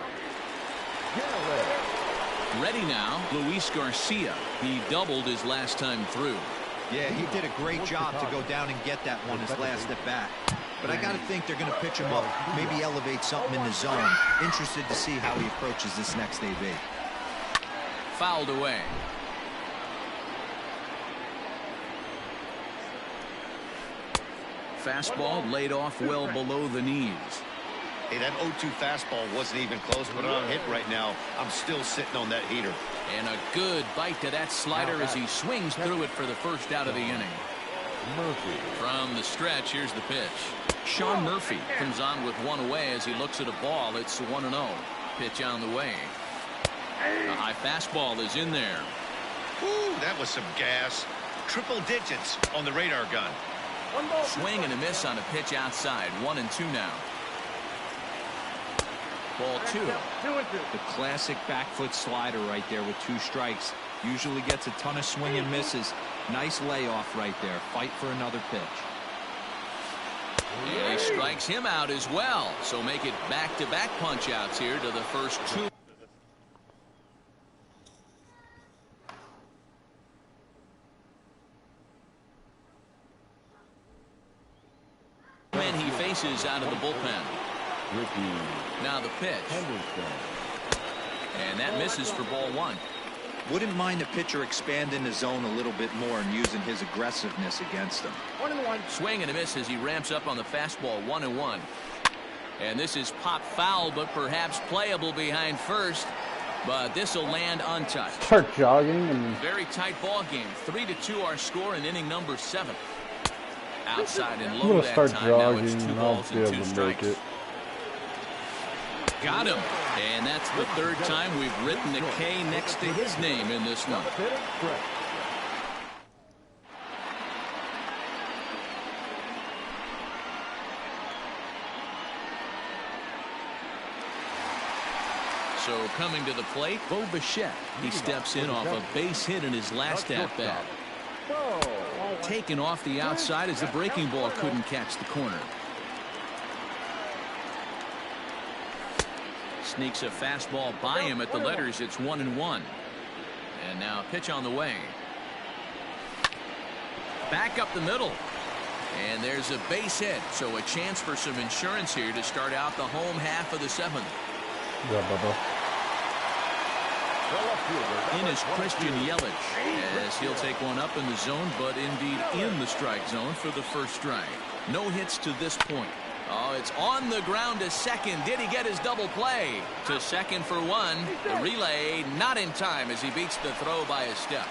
[SPEAKER 3] Garrett.
[SPEAKER 2] Ready now, Luis Garcia. He doubled his last time through.
[SPEAKER 5] Yeah, he did a great job to go down and get that one his last at bat. But I got to think they're going to pitch him up, maybe elevate something in the zone. Interested to see how he approaches this next AB.
[SPEAKER 2] Fouled away. Fastball laid off well below the knees.
[SPEAKER 4] Hey, that 0-2 fastball wasn't even close, but on hit right now, I'm still sitting on that heater.
[SPEAKER 2] And a good bite to that slider as he swings through it for the first out of the inning.
[SPEAKER 3] Murphy.
[SPEAKER 2] From the stretch, here's the pitch. Sean Murphy comes on with one away as he looks at a ball. It's 1-0. Pitch on the way. A high fastball is in there.
[SPEAKER 4] Ooh, that was some gas. Triple digits on the radar gun.
[SPEAKER 2] Swing and a miss on a pitch outside. 1-2 now. Ball 2.
[SPEAKER 5] The classic back foot slider right there with 2 strikes. Usually gets a ton of swing and misses. Nice layoff right there. Fight for another pitch.
[SPEAKER 2] And he strikes him out as well. So make it back-to-back punch-outs here to the first 2. When he faces out of the bullpen. Now the pitch. And that misses for ball 1.
[SPEAKER 5] Wouldn't mind the pitcher expanding the zone a little bit more and using his aggressiveness against him.
[SPEAKER 6] 1-1.
[SPEAKER 2] Swing and a miss as he ramps up on the fastball. 1-1. And this is pop foul, but perhaps playable behind first. But this will land untouched.
[SPEAKER 1] Start jogging and
[SPEAKER 2] Very tight ball game. 3-2 our score in inning number 7. Outside and
[SPEAKER 1] I'm
[SPEAKER 2] low
[SPEAKER 1] gonna
[SPEAKER 2] that
[SPEAKER 1] start
[SPEAKER 2] time. Now it's
[SPEAKER 1] jogging
[SPEAKER 2] 2
[SPEAKER 1] and I'll
[SPEAKER 2] balls
[SPEAKER 1] be
[SPEAKER 2] and
[SPEAKER 1] able
[SPEAKER 2] 2
[SPEAKER 1] to make
[SPEAKER 2] strikes.
[SPEAKER 1] it.
[SPEAKER 2] Got him. And that's the 3rd time we've written the K next to his name in this one. So coming to the plate, DevilBabyGaming. He steps in off a base hit in his last at-bat. Taken off the outside as the breaking ball couldn't catch the corner. Sneaks a fastball by him at the letters. It's 1-1. And now a pitch on the way. Back up the middle. And there's a base hit. So a chance for some insurance here to start out the home half of the 7th.
[SPEAKER 1] Yeah, Bubba.
[SPEAKER 2] In is Christian Yelich as he'll take one up in the zone, but indeed in the strike zone for the first strike. No hits to this point. Oh, it's on the ground to second. Did he get his double play? To second for 1. The relay not in time as he beats the throw by a step.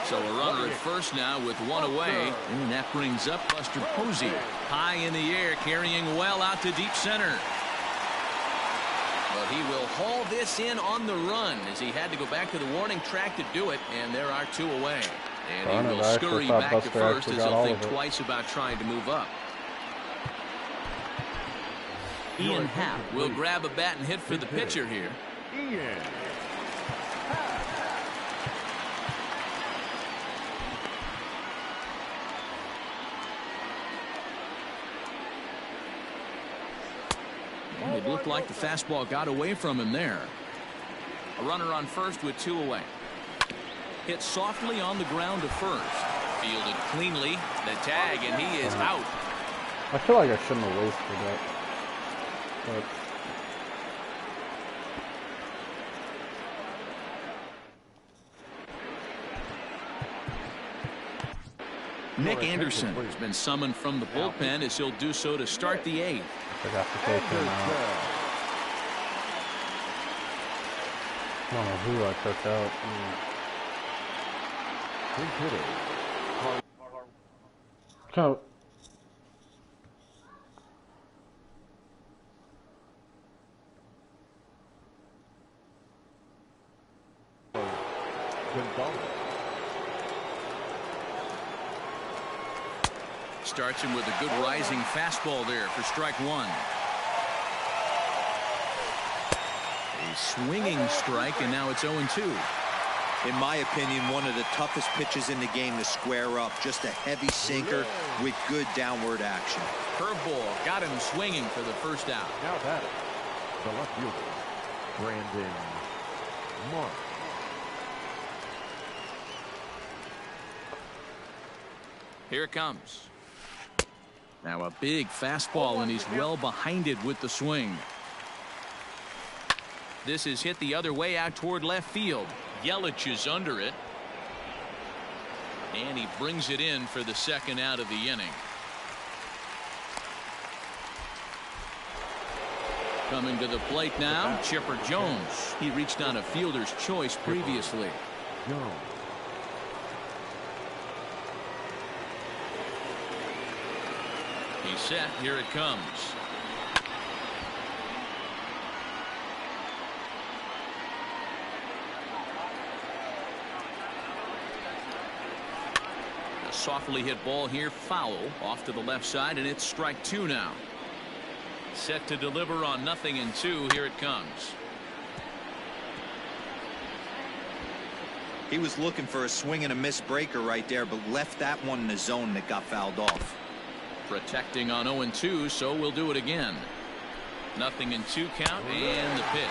[SPEAKER 2] So a runner at first now with 1 away. And that brings up Buster Posey. High in the air, carrying well out to deep center. But he will haul this in on the run as he had to go back to the warning track to do it. And there are 2 away. And he will scurry back to first as he'll think twice about trying to move up. Ian Happ will grab a bat and hit for the pitcher here. And it looked like the fastball got away from him there. A runner on first with 2 away. Hit softly on the ground to first. Fielded cleanly. The tag, and he is out.
[SPEAKER 1] I feel like I shouldn't have wasted that. But
[SPEAKER 2] Nick Anderson has been summoned from the bullpen as he'll do so to start the 8th.
[SPEAKER 1] I forgot to take him out. I don't know who I took out. Count.
[SPEAKER 2] Starts him with a good rising fastball there for strike 1. A swinging strike, and now it's 0-2.
[SPEAKER 5] In my opinion, one of the toughest pitches in the game to square up. Just a heavy sinker with good downward action.
[SPEAKER 2] Curveball got him swinging for the first out.
[SPEAKER 3] Now batting, the left fielder, Brandon Mark.
[SPEAKER 2] Here it comes. Now a big fastball, and he's well behind it with the swing. This is hit the other way out toward left field. Yelich is under it. And he brings it in for the 2nd out of the inning. Coming to the plate now, Chipper Jones. He reached on a fielder's choice previously. He's set. Here it comes. A softly hit ball here, foul off to the left side, and it's strike 2 now. Set to deliver on 0-2. Here it comes.
[SPEAKER 5] He was looking for a swing and a miss breaker right there, but left that one in the zone that got fouled off.
[SPEAKER 2] Protecting on 0-2, so we'll do it again. 0-2 count, and the pitch.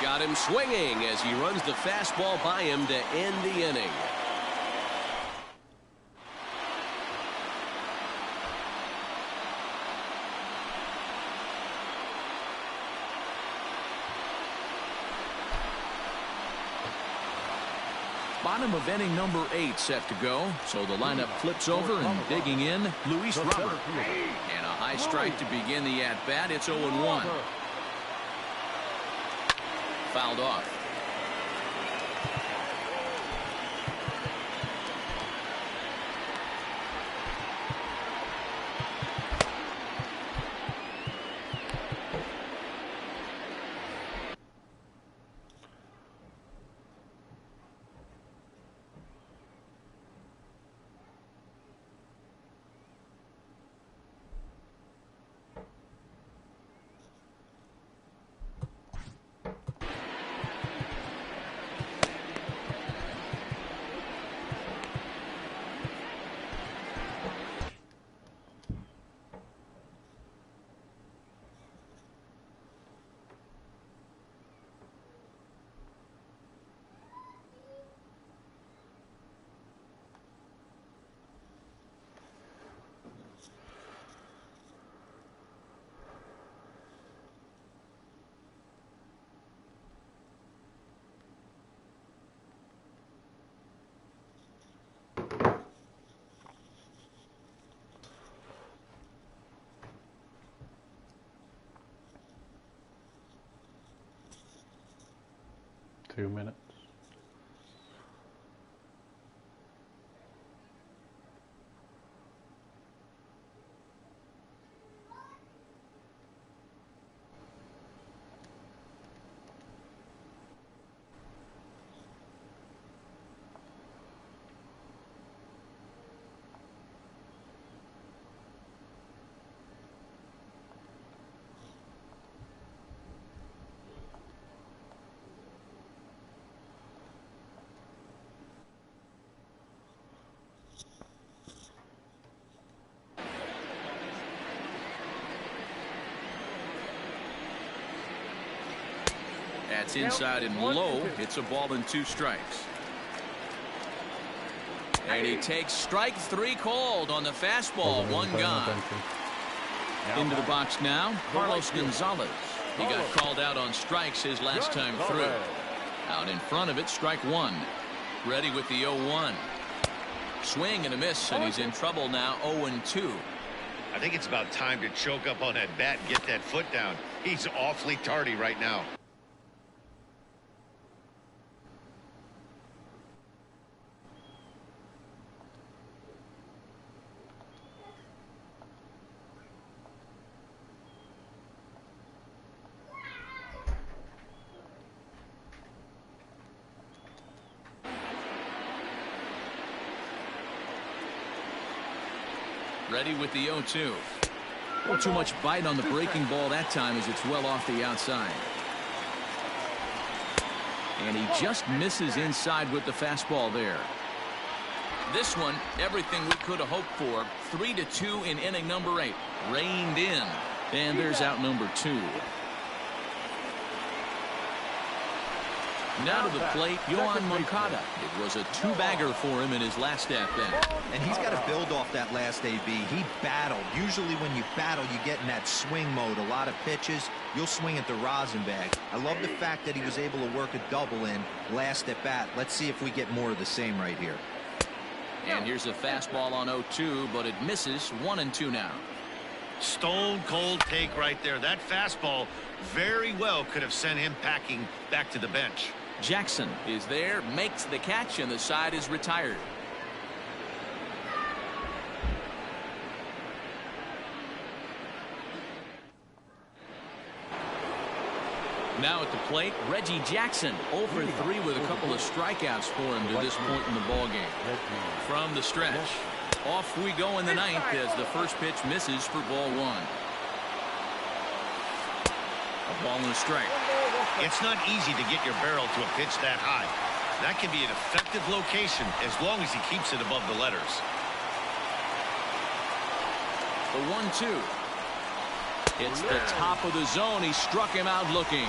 [SPEAKER 7] Got him swinging as he runs the fastball by him to end the inning.
[SPEAKER 2] Bottom of inning number 8 set to go. So the lineup flips over, and digging in, Luis Robert. And a high strike to begin the at-bat. It's 0-1. Fouled off.
[SPEAKER 1] Two minutes.
[SPEAKER 2] That's inside and low. It's a ball and 2 strikes. And he takes strike 3 called on the fastball. 1 gone. Into the box now, Carlos Gonzalez. He got called out on strikes his last time through. Out in front of it, strike 1. Ready with the 0-1. Swing and a miss, and he's in trouble now. 0-2.
[SPEAKER 4] I think it's about time to choke up on that bat and get that foot down. He's awfully tardy right now.
[SPEAKER 2] Ready with the 0-2. Not too much bite on the breaking ball that time as it's well off the outside. And he just misses inside with the fastball there. This one, everything we could have hoped for. 3-2 in inning number 8. Reined in. And there's out number 2. Now to the plate, Yohan Moncada. It was a 2-bagger for him in his last at-bat.
[SPEAKER 5] And he's got to build off that last AB. He battled. Usually when you battle, you get in that swing mode. A lot of pitches, you'll swing at the rosin bag. I love the fact that he was able to work a double in last at-bat. Let's see if we get more of the same right here.
[SPEAKER 2] And here's a fastball on 0-2, but it misses. 1-2 now.
[SPEAKER 4] Stone cold take right there. That fastball very well could have sent him packing back to the bench.
[SPEAKER 2] Jackson is there, makes the catch, and the side is retired. Now at the plate, Reggie Jackson, 0 for 3 with a couple of strikeouts for him to this point in the ballgame. From the stretch, off we go in the ninth as the first pitch misses for ball 1. A ball and a strike.
[SPEAKER 4] It's not easy to get your barrel to a pitch that high. That can be an effective location as long as he keeps it above the letters.
[SPEAKER 2] The 1-2. It's the top of the zone. He struck him out looking.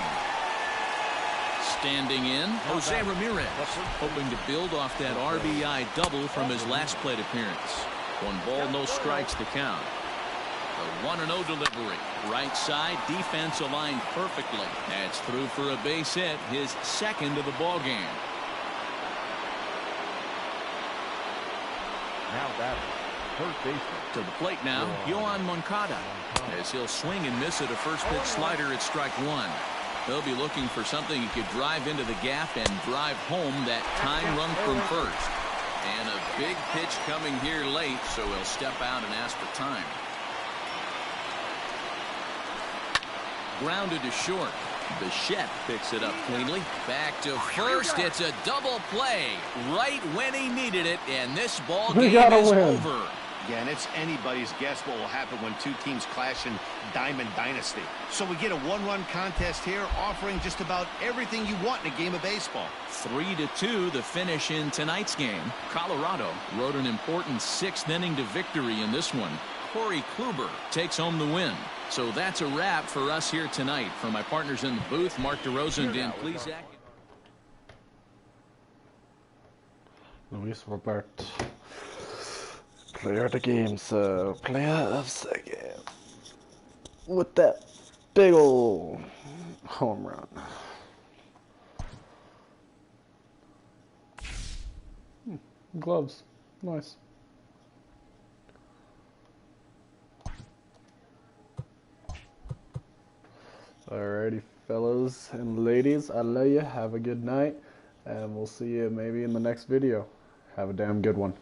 [SPEAKER 2] Standing in, Jose Ramirez, hoping to build off that RBI double from his last plate appearance. 1 ball, no strikes to count. The 1-0 delivery. Right side, defense aligned perfectly. That's through for a base hit, his second of the ball game.
[SPEAKER 3] Now batting, third baseman.
[SPEAKER 2] To the plate now, Yohan Moncada, as he'll swing and miss at a first pitch slider at strike 1. He'll be looking for something he could drive into the gap and drive home that tying run from first. And a big pitch coming here late, so he'll step out and ask for time. Grounded to short. Bichette picks it up cleanly. Back to first. It's a double play right when he needed it, and this ball game is over.
[SPEAKER 4] Yeah, and it's anybody's guess what will happen when two teams clash in Diamond Dynasty. So we get a 1-run contest here, offering just about everything you want in a game of baseball.
[SPEAKER 2] 3-2 the finish in tonight's game. Colorado rode an important 6th inning to victory in this one. Corey Kluber takes home the win. So that's a wrap for us here tonight. From my partners in the booth, Mark DeRosa and Dan Plesac.
[SPEAKER 1] Luis Robert, player of the game, so player of the game. With that big ol' home run. Gloves, nice. Alrighty, fellas and ladies, I love you. Have a good night, and we'll see you maybe in the next video. Have a damn good one.